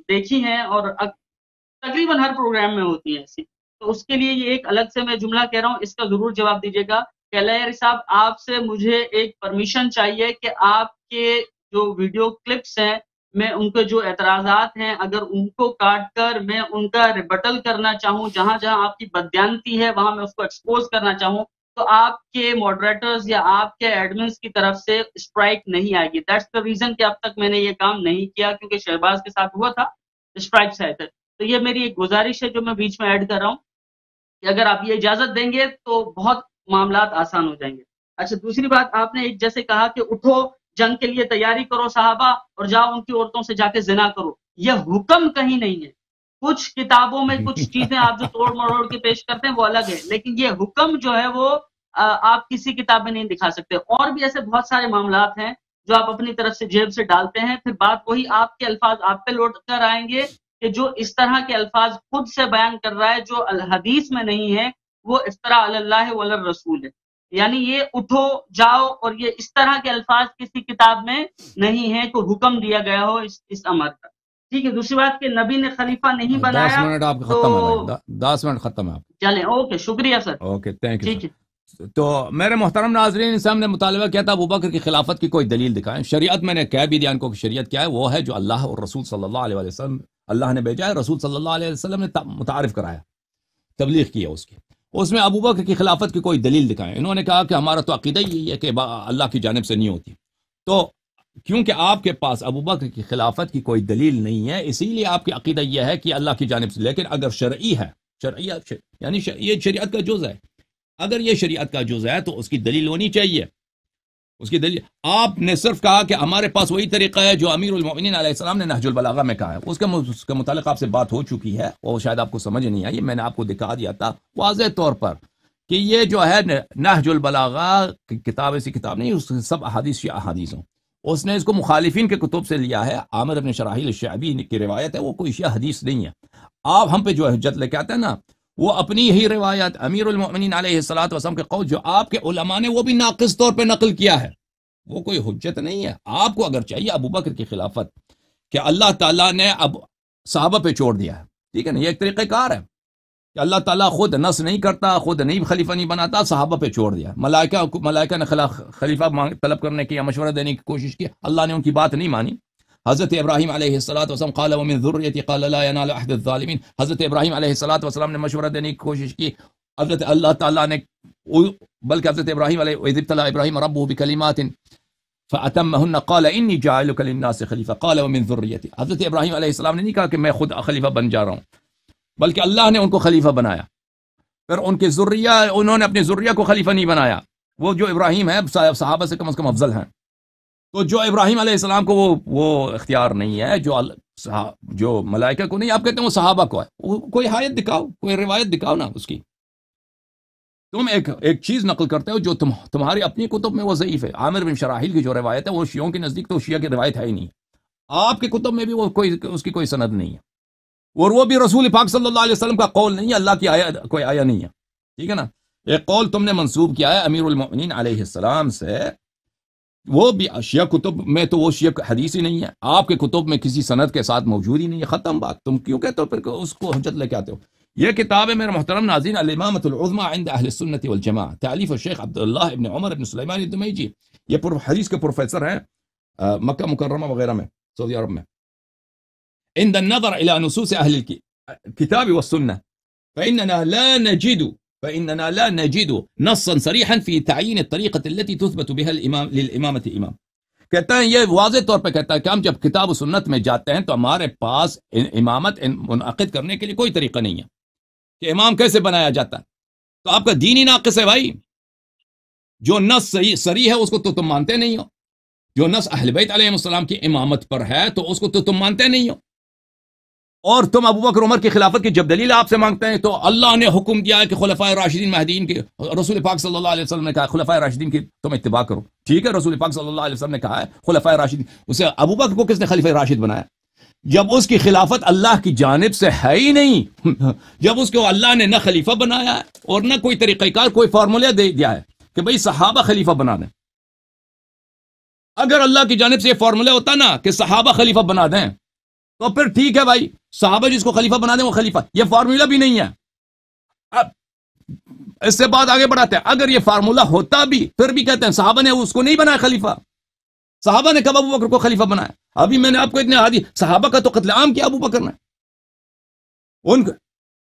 دیکھی ہیں، اور تقریباً ہر پروگرام میں ہوتی ہیں ایسی، تو اس کے لیے یہ ایک الگ سے میں جملہ کہہ رہا ہوں، اس کا ضرور جواب دیجیے گا کہ اللہ صاحب آپ سے مجھے ایک پرمیشن چاہیے کہ آپ کے جو ویڈیو کلپس ہیں، میں ان کے جو اعتراضات ہیں اگر ان کو کاٹ کر میں ان کا ریبٹل کرنا چاہوں، جہاں جہاں آپ کی بددیانتی ہے وہاں میں اس کو ایکسپوز کرنا چاہوں، تو آپ کے ماڈریٹرز یا آپ کے ایڈمنز کی طرف سے اسٹرائک نہیں آئے گی۔ دیٹس دا ریزن کہ اب تک میں نے یہ کام نہیں کیا، کیونکہ شہباز کے ساتھ ہوا تھا، اسٹرائکس آئے تھے۔ تو یہ میری ایک گزارش ہے جو میں بیچ میں ایڈ کر رہا ہوں کہ اگر آپ یہ اجازت دیں گے تو بہت معاملات آسان ہو جائیں گے۔ اچھا، دوسری بات آپ نے ایک جیسے کہا کہ اٹھو جنگ کے لیے تیاری کرو صحابہ، اور جاؤ ان کی عورتوں سے جا کے زنا کرو، یہ حکم کہیں نہیں ہے۔ کچھ کتابوں میں کچھ چیزیں آپ جو توڑ مروڑ کے پیش کرتے ہیں وہ الگ ہے، لیکن یہ حکم جو ہے وہ آپ کسی کتاب میں نہیں دکھا سکتے۔ اور بھی ایسے بہت سارے معاملات ہیں جو آپ اپنی طرف سے جیب سے ڈالتے ہیں، پھر بات وہی آپ کے الفاظ آپ پہ لوٹ کر آئیں گے کہ جو اس طرح کے الفاظ خود سے بیان کر رہا ہے جو الحدیث میں نہیں ہے، وہ افتراء علی اللہ و علی الرسول ہے۔ یعنی یہ اٹھو جاؤ اور یہ اس طرح کے الفاظ کسی کتاب میں نہیں ہے، کوئی حکم دیا گیا ہو اس امر کا۔ ٹھیک ہے، دوسری بات کہ نبی نے خلیفہ نہیں بنایا۔ 10 منٹ آپ ختم ہے، 10 منٹ ختم ہے آپ، چلیں اوکے، شکریہ سر، اوکے تھینک یو۔ ٹھیک ہے۔ تو میرے محترم ناظرین، اس سے ہم نے مطالبہ کیا تھا ابوبکر کی خلافت کی کوئی دلیل دکھائیں۔ شریعت میں نے کہہ بھی دیا ان کو کہ شریعت کیا ہے، وہ ہے جو اللہ اور رسول صلی اللہ علیہ وسلم اللہ نے بھیجا ہے، رسول صلی اللہ علیہ وسلم نے متعارف کرایا، تبلیغ کی ہے اس میں ابوبکر کی خلافت کی کوئی دلیل دکھائیں۔ انہوں نے کہا کہ ہمارا تو عقیدہ ہی ہے کہ اللہ کی جانب سے نہیں ہوتی، تو کیونکہ آپ کے پاس ابوبکر کی خلافت کی کوئی دلیل نہیں ہے، اسی لیے آپ کی عقیدہ یہ ہے کہ اللہ کی جانب سے۔ لیکن اگر شرعی ہے، شرعیت یعنی یہ شریعت کا جز ہے، اگر یہ شریعت کا جز ہے تو اس کی دلیل ہونی چاہیے. اس کی دلیل آپ نے صرف کہا کہ ہمارے پاس وہی طریقہ ہے جو امیر المؤمنین علیہ السلام نے نہج البلاغہ میں کہا ہے. اس کے متعلق آپ سے بات ہو چکی ہے اور شاید آپ کو سمجھ نہیں آئی. میں نے آپ کو دکھا دیا تھا واضح طور پر کہ یہ جو ہے نہج البلاغہ کتاب ایسی کتاب نہیں، اس سب احادیث یا احادیث ہوں. اس نے اس کو مخالفین کے کتب سے لیا ہے. عامر بن شراحیل الشعبی کی روایت ہے، وہ کوئی شیعہ حدیث نہیں ہے. آپ ہم پہ جو حجت لے کے آتے ہیں نا، وہ اپنی ہی روایت امیر المؤمنین علیہ الصلوۃ والسلام کے قول جو آپ کے علماء نے وہ بھی ناقص طور پہ نقل کیا ہے، وہ کوئی حجت نہیں ہے. آپ کو اگر چاہیے ابو بکر کی خلافت کہ اللہ تعالیٰ نے اب صحابہ پہ چھوڑ دیا ہے، ٹھیک ہے نا، یہ ایک طریقہ کار ہے کہ اللہ تعالیٰ خود نص نہیں کرتا، خود نہیں خلیفہ نہیں بناتا، صحابہ پہ چھوڑ دیا. ملائکہ نے خلیفہ طلب کرنے کی یا مشورہ دینے کی کوشش کی، اللہ نے ان کی بات نہیں مانی. حضرت ابراہیم علیہ الصلوۃ والسلام قال ومن ذریتی قال لا ینال عہد الظالمین، حضرت ابراہیم علیہ الصلوۃ والسلام نے مشورہ دینے کی کوشش کی. حضرت اللہ تعالیٰ نے بلکہ حضرت ابراہیم علیہ اذ ابتلى ابراہیم ربہ بکلمات فأتمهن قال انی جاعلک للناس خلیفہ قال ومن ذریتی. حضرت ابراہیم علیہ السلام نے نہیں کہا کہ میں خود خلیفہ بن جا رہا ہوں، بلکہ اللہ نے ان کو خلیفہ بنایا. پھر ان کے ذریہ، انہوں نے اپنے ذریہ کو خلیفہ نہیں بنایا. وہ جو ابراہیم ہے صحابہ سے کم از کم افضل ہیں. تو جو ابراہیم علیہ السلام کو وہ اختیار نہیں ہے جو ملائکہ کو نہیں، آپ کہتے ہیں وہ صحابہ کو ہے. کوئی آیت دکھاؤ، کوئی روایت دکھاؤ نا اس کی. تم ایک چیز نقل کرتے ہو جو تمہاری اپنی کتب میں وہ ضعیف ہے. عامر بن شراحیل کی جو روایت ہے وہ شیعوں کے نزدیک تو شیعہ کی روایت ہے ہی نہیں. آپ کے کتب میں بھی وہ اس کی کوئی سند نہیں ہے، اور وہ بھی رسول پاک صلی اللہ علیہ وسلم کا قول نہیں ہے، اللہ کی کوئی آیا نہیں ہے. ٹھیک ہے نا. ایک قول تم نے منسوب کیا ہے امیر المؤمنین علیہ السلام سے، وہ بھی شیعہ کتب میں تو وہ شیعہ حدیث ہی نہیں ہے، آپ کے کتب میں کسی سند کے ساتھ موجود ہی نہیں ہے. ختم بات. تم کیوں کہتے ہو پھر اس کو حجت لے کے آتے ہو؟ یہ کتاب ہے میرے محترم ناظرین، الامامۃ العظمی عند اہل السنۃ والجماعہ، تالیف الشیخ عبداللہ ابن عمر ابن سلیمان الدمیجی. یہ حدیث کے پروفیسر ہیں مکہ مکرمہ وغیرہ میں، سعودی عرب میں. عند النظر الى نصوص اہل الكتاب والسنة فإننا لا نجد نصا صريحا في تعيين الطريقة التي تثبت بها للإمامة إمام. کہتا ہے یہ واضح طور پہ کہتا ہے کہ ہم جب کتاب و سنت میں جاتے ہیں تو ہمارے پاس امامت منعقد کرنے کے لیے کوئی طریقہ نہیں ہے کہ امام کیسے بنایا جاتا ہے. تو آپ کا دین ہی ناقص ہے بھائی. جو نص صریح ہے اس کو تو تم مانتے نہیں ہو، جو نص اہل بیت علیہ السلام کی امامت پر ہے تو اس کو تو تم مانتے نہیں ہو. اور تم ابو بکر عمر کی خلافت کی جب دلیل آپ سے مانگتے ہیں تو اللہ نے حکم دیا ہے کہ خلفائے راشدین مہدیین کے، رسول پاک صلی اللہ علیہ وسلم نے کہا خلفائے راشدین کی تم اتباع کرو. ٹھیک ہے، رسول پاک صلی اللہ علیہ وسلم نے کہا ہے خلفائے راشدین. اسے ابو بکر کو کس نے خلیفہ راشد بنایا جب اس کی خلافت اللہ کی جانب سے ہے ہی نہیں؟ جب اس کو اللہ نے نہ خلیفہ بنایا ہے اور نہ کوئی طریقہ کار، کوئی فارمولہ دے دیا ہے کہ بھئی صحابہ خلیفہ بنا دیں. اگر اللہ کی جانب سے یہ فارمولہ ہوتا نا کہ صحابہ خلیفہ بنا دیں تو پھر ٹھیک ہے بھائی، صحابہ جس کو خلیفہ بنا دیں وہ خلیفہ. یہ فارمولہ بھی نہیں ہے. اب اس سے بات آگے بڑھاتے ہیں. اگر یہ فارمولہ ہوتا بھی پھر بھی کہتے ہیں صحابہ نے اس کو نہیں بنایا خلیفہ. صحابہ نے کب ابو بکر کو خلیفہ بنایا؟ ابھی میں نے آپ کو اتنے حدیث صحابہ کا تو قتل عام کیا ابو بکر نے.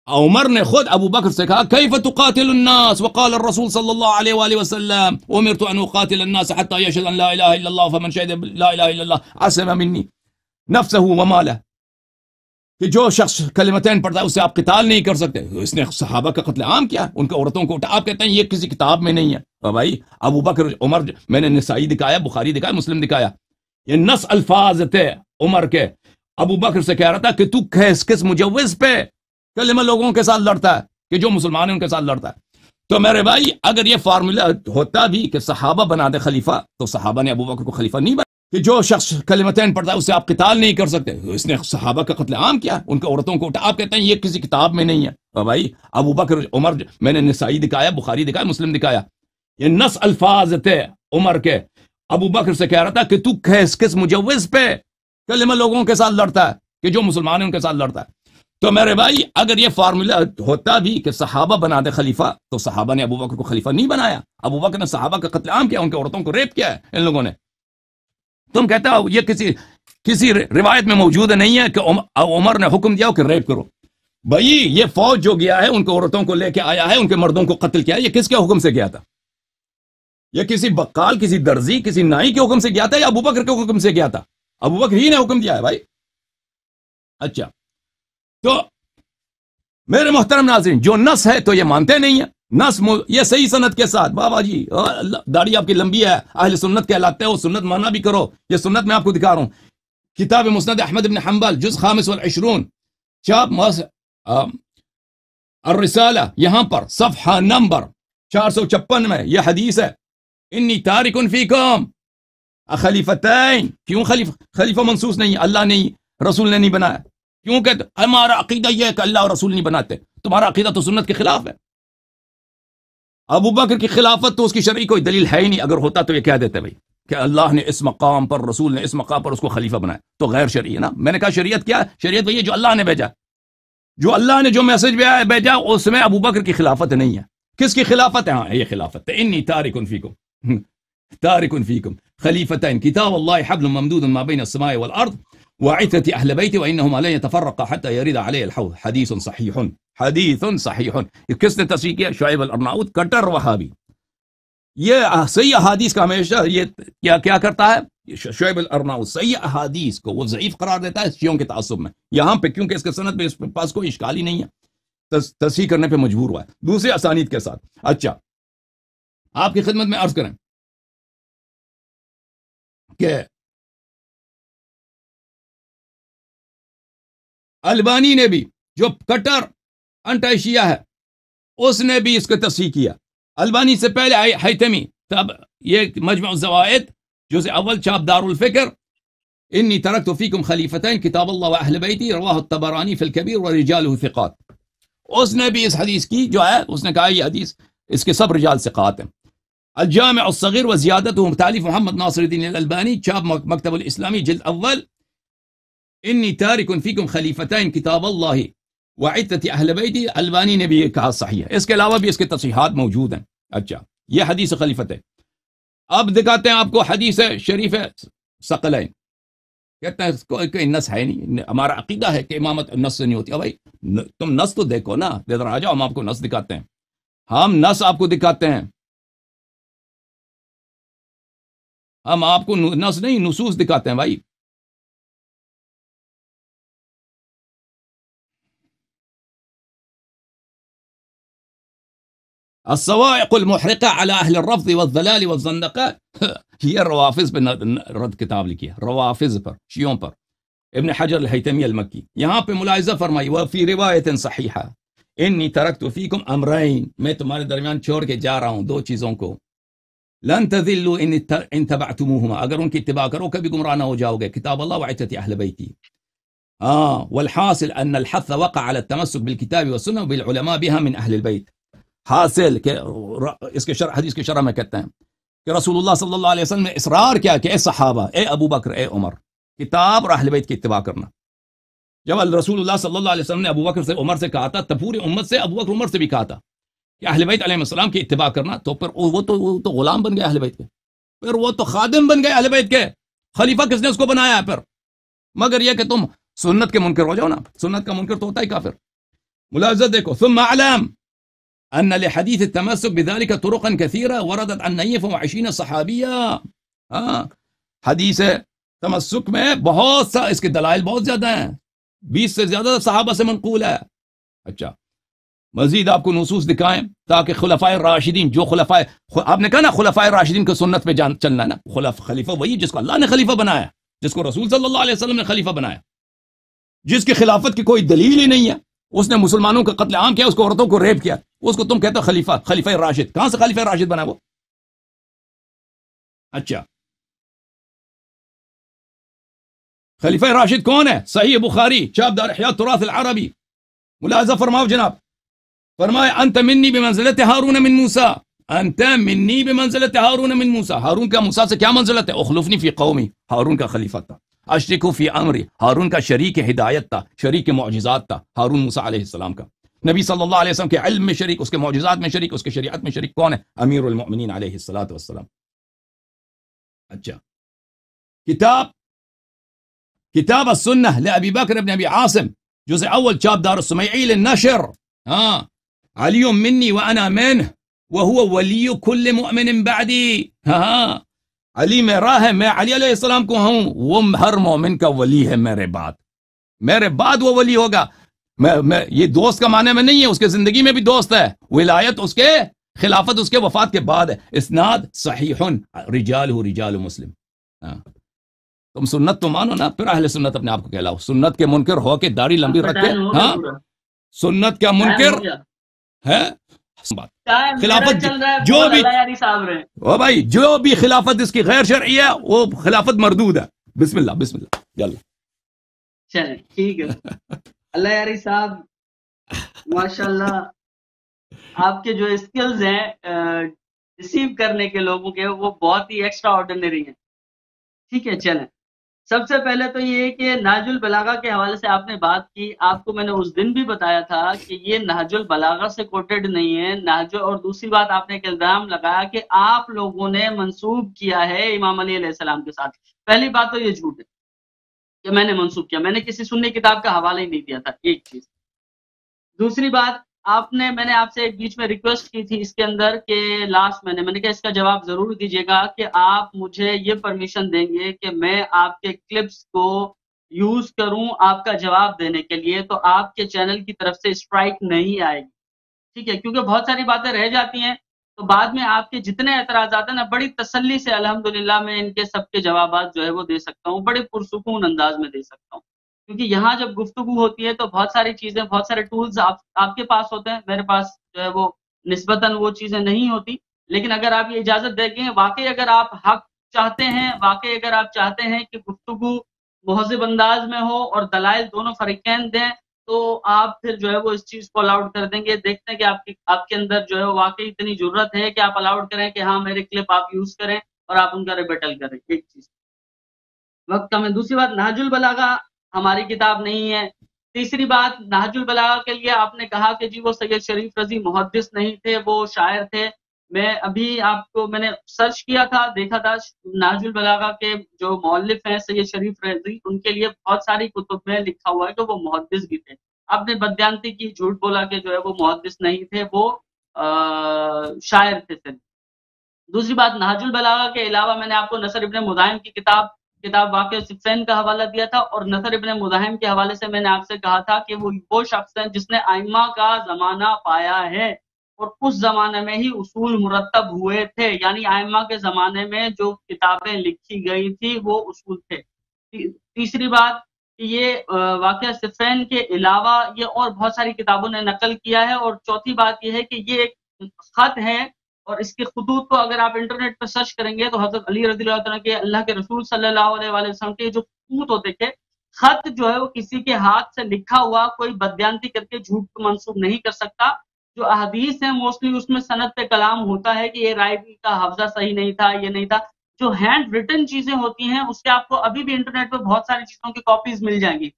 عمر نے خود ابو بکر سے کہا کیف تقاتل الناس وقال الرسول صلی اللہ علیہ وآلہ وسلم امرت ان اقاتل الناس حتى يشهد ان لا الہ الا اللہ فمن شهد لا الہ الا اللہ عصم منی نفسه وماله. کہ جو شخص کلمتین پڑھتا ہے اسے آپ قتال نہیں کر سکتے. اس نے صحابہ کا قتل عام کیا، ان کے عورتوں کو اٹھا. آپ کہتے ہیں یہ کسی کتاب میں نہیں ہے. بھائی ابو بکر عمر، میں نے نسائی دکھایا، بخاری دکھایا، مسلم دکھایا، یہ نص الفاظ تھے عمر کے. ابو بکر سے کہہ رہا تھا کہ تو کس مجوز پہ کلمہ لوگوں کے ساتھ لڑتا ہے کہ جو مسلمان ہیں ان کے ساتھ لڑتا ہے. تو میرے بھائی اگر یہ فارمولہ ہوتا بھی کہ صحابہ بنا دے خلیفہ تو صحابہ نے ابو بکر کو خلیفہ نہیں بنا. کہ جو شخص کلمتین پڑھتا ہے اسے آپ قتال نہیں کر سکتے. اس نے صحابہ کا قتل عام کیا، ان کے عورتوں کو اٹھا. آپ کہتے ہیں یہ کسی کتاب میں نہیں ہے. بھائی ابو بکر عمر، میں نے نسائی دکھایا، بخاری دکھایا، مسلم دکھایا، یہ نص الفاظ تھے عمر کے. ابو بکر سے کہہ رہا تھا کہ تو کس مجوز پہ کلمہ لوگوں کے ساتھ لڑتا ہے کہ جو مسلمان ہیں ان کے ساتھ لڑتا ہے. تو میرے بھائی اگر یہ فارمولہ ہوتا بھی کہ صحابہ بنا دے خلیفہ تو صحابہ نے ابو بکر کو خلیفہ نہیں بنایا. ابو بکر نے صحابہ کا قتل عام کیا، ان کے عورتوں کو ریپ کیا ہے ان لوگوں نے. تم کہتے ہو یہ کسی روایت میں موجود نہیں ہے کہ عمر نے حکم دیا کہ ریپ کرو. بھائی یہ فوج جو گیا ہے ان کو عورتوں کو لے کے آیا ہے، ان کے مردوں کو قتل کیا ہے، یہ کس کے حکم سے گیا تھا؟ یہ کسی بقال، کسی درزی، کسی نائی کے حکم سے گیا تھا یا ابو بکر کے حکم سے گیا تھا؟ ابو بکر ہی نے حکم دیا ہے بھائی. اچھا، تو میرے محترم ناظرین جو نص ہے تو یہ مانتے نہیں ہیں، یہ صحیح سند کے ساتھ. بابا جی داڑھی آپ کی لمبی ہے, اہل سنت کہلاتے ہو, سنت مانا بھی کرو. یہ سنت میں آپ کو دکھا رہا ہوں. کتاب مسند احمد بن حنبل جز 25 چاپ الرسالہ, یہاں پر صفحہ نمبر 456 میں یہ حدیث ہے. انی تارک فیکم خلیفتین. کیوں خلیفہ منصوص نہیں, اللہ نہیں, رسول نے نہیں بنایا. کیوں کہ ہمارا عقیدہ یہ ہے کہ اللہ اور رسول نہیں بناتے. تمہارا عقیدہ تو سنت کے خلاف ہے. ابو بکر کی خلافت تو اس کی شرعی کوئی دلیل ہے ہی نہیں. اگر ہوتا تو یہ کہہ دیتے بھائی کہ اللہ نے اس مقام پر, رسول نے اس مقام پر اس کو خلیفہ بنایا, تو غیر شرعی ہے نا. میں نے کہا شریعت کیا ہے؟ شریعت وہی ہے جو اللہ نے بھیجا. جو اللہ نے جو میسج بھیجا اس میں ابو بکر کی خلافت نہیں ہے. کس کی خلافت ہے؟ ہاں یہ خلافت ہے. انی تارک فیکم خلیفتین کتاب اللہ حبل ممدود ما بین السماء والارض وعثة اہل بیت وانہما لن يتفرقا حتى يرد علی الحوض. حدیث صحیح. کس نے تصحیح کیا؟ شعیب الارناؤط, کٹر وہابی. یہ صحیح احادیث کا ہمیشہ یہ کیا کرتا ہے شعیب الارناؤط, صحیح احادیث کو وہ ضعیف قرار دیتا ہے شیعوں کے تعصب میں. یہاں پہ کیونکہ اس کے سند پہ اس پاس کوئی اشکال ہی نہیں ہے, تصحیح کرنے پہ مجبور ہوا ہے دوسرے اسانید کے ساتھ. اچھا آپ کی خدمت میں عرض کریں کہ البانی نے بھی, جو کٹر انٹی شیعہ ہے, اس نے بھی اس کو تصحیح کیا. البانی سے پہلے حیتمی, تب یہ مجمع الزوائد جزء اول چاپ دار الفکر, انی ترکت فیکم خلیفتین کتاب اللہ و اہل بیتی رواہ الطبرانی فی الکبیر ورجالہ ثقات. اس نے بھی اس حدیث کی جو ہے, اس نے کہا یہ حدیث اس کے سب رجال ثقات ہیں. الجامع الصغیر و زیادته تالیف محمد ناصر الدین الالبانی چاپ مکتب الاسلامی جلد اول, انی تارک فیکم خلیفتین کتاب اللہ وعدت اہل بیتی. البانی نے بھی یہ کہا صحیح ہے. اس کے علاوہ بھی اس کے تصحیحات موجود ہیں. اچھا یہ حدیث خلیفت ہے. اب دکھاتے ہیں آپ کو حدیث شریف ثقلین. کہتے ہیں کوئی نص ہے نہیں, ہمارا عقیدہ ہے کہ امامت نص سے نہیں ہوتی. بھائی تم نص تو دیکھو نا, ادھر آ جاؤ, ہم آپ کو نص دکھاتے ہیں. ہم نص آپ کو دکھاتے ہیں, ہم آپ کو نص نہیں نصوص دکھاتے ہیں بھائی. الصواعق المحرقہ علی اہل الرفض والضلال والزندقات. یہ روافض پہ رد کتاب لکھی ہے, روافض پر, شیعوں پر, ابن حجر الہیتمی المکی. یہاں پہ ملاحظہ فرمائی وفی روایت صحیحہ انی ترکت فیکم امرین, میں تمہارے درمیان چھوڑ کے جا رہا ہوں دو چیزوں کو, لن تذلوا ان تبعتموہما, اگر ان کی اتباع کرو کبھی گمراہ نہ ہو جاؤ گے, کتاب اللہ وعدت اہل بیتی. والحاصل ان الحث وقع على التمسك بالكتاب والسنة وبالعلماء بها من اہل البیت. حاصل کہ اس کے شرح, حدیث کے شرح میں کہتے ہیں کہ رسول اللہ صلی اللہ علیہ وسلم نے اصرار کیا کہ اے صحابہ, اے ابو بکر, اے عمر, کتاب اور اہل بیت کی اتباع کرنا. جب رسول اللہ صلی اللہ علیہ وسلم نے ابو بکر سے عمر سے کہا تھا, تب پوری امت سے ابو بکر عمر سے بھی کہا تھا کہ اہل بیت علیہ السلام کی اتباع کرنا. تو پھر وہ تو غلام بن گئے اہل بیت کے, پھر وہ تو خادم بن گئے اہل بیت کے. خلیفہ کس نے اس کو بنایا ہے پھر؟ مگر یہ کہ تم سنت کے منکر ہو جاؤ نا. سنت کا منکر تو ہوتا ہی کافر. ملاحظہ دیکھو, ثم اعلم ان لحدیث التمسک بذلك طرقا كثيرة وردت عن 20 صحابیہ. حدیث تمسک میں بہت سا, اس کے دلائل بہت زیادہ ہیں, 20 سے زیادہ صحابہ سے منقول ہے. اچھا مزید آپ کو نصوص دکھائیں تاکہ خلفائے راشدین, جو خلفائے, آپ نے کہا نا خلفائے راشدین کو سنت پہ چلنا ہے نا. خلیفہ وہی جس کو اللہ نے خلیفہ بنایا, جس کو رسول صلی اللہ علیہ وسلم نے خلیفہ بنایا, جس کی خلافت کی کوئی دلیل ہی نہیں ہے. اس نے مسلمانوں کا قتل عام کیا, اس کو عورتوں کو ریپ کیا, اس کو تم کہتے ہو خلیفہ, خلیفہ راشد. کہاں سے خلیفہ راشد بنا وہ؟ اچھا خلیفہ راشد کون ہے؟ صحیح بخاری چاپ دار احیاء التراث العربی. ملاحظہ فرماؤ جناب, فرمائے انت منی بمنزلت ہارون من موسیٰ, انت منی بمنزلت ہارون من موسیٰ. ہارون کا موسیٰ سے کیا منزلت ہے؟ اخلفنی فی قومی, ہارون کا خلیفہ تھا. اشرکو فی امری, ہارون کا شریک ہدایت تھا, شریک معجزات تھا ہارون موسیٰ علیہ السلام کا. نبی صلی اللہ علیہ وسلم کے علم میں شریک, اس کے معجزات میں شریک, اس کے شریعت میں شریک کون ہے؟ امیر المؤمنین علیہ الصلوۃ والسلام. اچھا کتاب السنہ لابی بکر ابن ابی عاصم جزء اول چاپ دار السمیعی للنشر. علی منی وانا منہ وهو ولی کل مؤمن بعدی. علی میرا ہے, میں علی علیہ السلام کو ہوں, وہ ہر مومن کا ولی ہے میرے بعد. میرے بعد وہ ولی ہوگا. میں یہ دوست کا معنی میں نہیں ہے، اس کے زندگی میں بھی دوست ہے، ولایت اس کے، خلافت اس کے وفات کے بعد ہے. اسناد صحیح رجال رجال مسلم. ہاں تم سنت تو مانو نا، پھر اہل سنت اپنے آپ کو کہلاؤ. سنت کے منکر ہو کے داڑھی لمبی رکھ کے، ہاں سنت کا منکر ہے خلافت جو بھی او بھائی جو بھی خلافت اس کی غیر شرعی ہے وہ خلافت مردود ہے. بسم اللہ بسم اللہ یلا چلیں ٹھیک ہے. اللہ یاری صاحب ماشاءاللہ آپ کے جو اسکلز ہیں ریسیو کرنے کے لوگوں کے وہ بہت ہی ایکسٹرا آرڈینری ہیں. ٹھیک ہے چلیں. سب سے پہلے تو یہ کہ نہج البلاغہ کے حوالے سے آپ نے بات کی. آپ کو میں نے اس دن بھی بتایا تھا کہ یہ نہج البلاغہ سے کوٹیڈ نہیں ہے اور دوسری بات آپ نے ایک الزام لگایا کہ آپ لوگوں نے منسوب کیا ہے امام علی علیہ السلام کے ساتھ. پہلی بات تو یہ جھوٹ ہے کہ میں نے منسوب کیا، میں نے کسی سنی کتاب کا حوالہ ہی نہیں دیا تھا. ایک چیز. دوسری بات میں نے آپ سے ایک بیچ میں ریکویسٹ کی تھی اس کے اندر کہ لاسٹ میں نے کہا اس کا جواب ضرور دیجیے گا کہ آپ مجھے یہ پرمیشن دیں گے کہ میں آپ کے کلپس کو یوز کروں آپ کا جواب دینے کے لیے، تو آپ کے چینل کی طرف سے اسٹرائک نہیں آئے گی. ٹھیک ہے، کیونکہ بہت ساری باتیں رہ جاتی ہیں تو بعد میں آپ کے جتنے اعتراضات ہیں نا بڑی تسلی سے الحمدللہ میں ان کے سب کے جوابات جو ہے وہ دے سکتا ہوں، بڑے پرسکون انداز میں دے سکتا ہوں. کیونکہ یہاں جب گفتگو ہوتی ہے تو بہت ساری چیزیں، بہت سارے ٹولز آپ کے پاس ہوتے ہیں، میرے پاس جو ہے وہ نسبتاً وہ چیزیں نہیں ہوتی. لیکن اگر آپ یہ اجازت دیں گے، واقعی اگر آپ حق چاہتے ہیں، واقعی اگر آپ چاہتے ہیں کہ گفتگو مہذب انداز میں ہو اور دلائل دونوں فریقین دیں، تو آپ پھر جو ہے وہ اس چیز کو الاؤڈ کر دیں گے. دیکھتے ہیں کہ آپ کے اندر جو ہے واقعی اتنی ضرورت ہے کہ آپ الاؤڈ کریں کہ ہاں میرے کلپ آپ یوز کریں اور آپ ان کا ریبیٹل کریں. ایک چیز وقت کا میں. دوسری بات نہج البلاغہ ہماری کتاب نہیں ہے. تیسری بات نہج البلاغہ کے لیے آپ نے کہا کہ جی وہ سید شریف رضی محدث نہیں تھے، وہ شاعر تھے. میں ابھی آپ کو میں نے سرچ کیا تھا، دیکھا تھا نہج البلاغہ کے جو مؤلف ہیں سید شریف رضی، ان کے لیے بہت ساری کتب میں لکھا ہوا ہے کہ وہ محدث بھی تھے. آپ نے بدیانتی کی، جھوٹ بولا کہ جو ہے وہ محدث نہیں تھے، وہ شاعر تھے صرف. دوسری بات نہج البلاغہ کے علاوہ میں نے آپ کو نصر ابن مزاحم کی کتاب واقع صفین کا حوالہ دیا تھا، اور نصر ابن مزاحم کے حوالے سے میں نے آپ سے کہا تھا کہ وہ شخص ہے جس نے ائمہ کا زمانہ پایا ہے اور اس زمانے میں ہی اصول مرتب ہوئے تھے، یعنی ائمہ کے زمانے میں جو کتابیں لکھی گئی تھی وہ اصول تھے. تیسری بات یہ واقعہ صفین کے علاوہ یہ اور بہت ساری کتابوں نے نقل کیا ہے. اور چوتھی بات یہ ہے کہ یہ ایک خط ہے اور اس کے خطوط کو اگر آپ انٹرنیٹ پر سرچ کریں گے تو حضرت علی رضی اللہ عنہ کے، اللہ کے رسول صلی اللہ علیہ وآلہ وسلم کے جو خطوط ہوتے تھے، خط جو ہے وہ کسی کے ہاتھ سے لکھا ہوا کوئی بدیانتی کر کے جھوٹ کو منسوب نہیں کر سکتا. جو احادیث ہیں موسٹلی اس میں سند پہ کلام ہوتا ہے کہ یہ رائے کا حفظہ صحیح نہیں تھا، یہ نہیں تھا. جو ہینڈ ریٹن چیزیں ہوتی ہیں اس کے آپ کو ابھی بھی انٹرنیٹ پہ بہت ساری چیزوں کی کاپیز مل جائیں گی.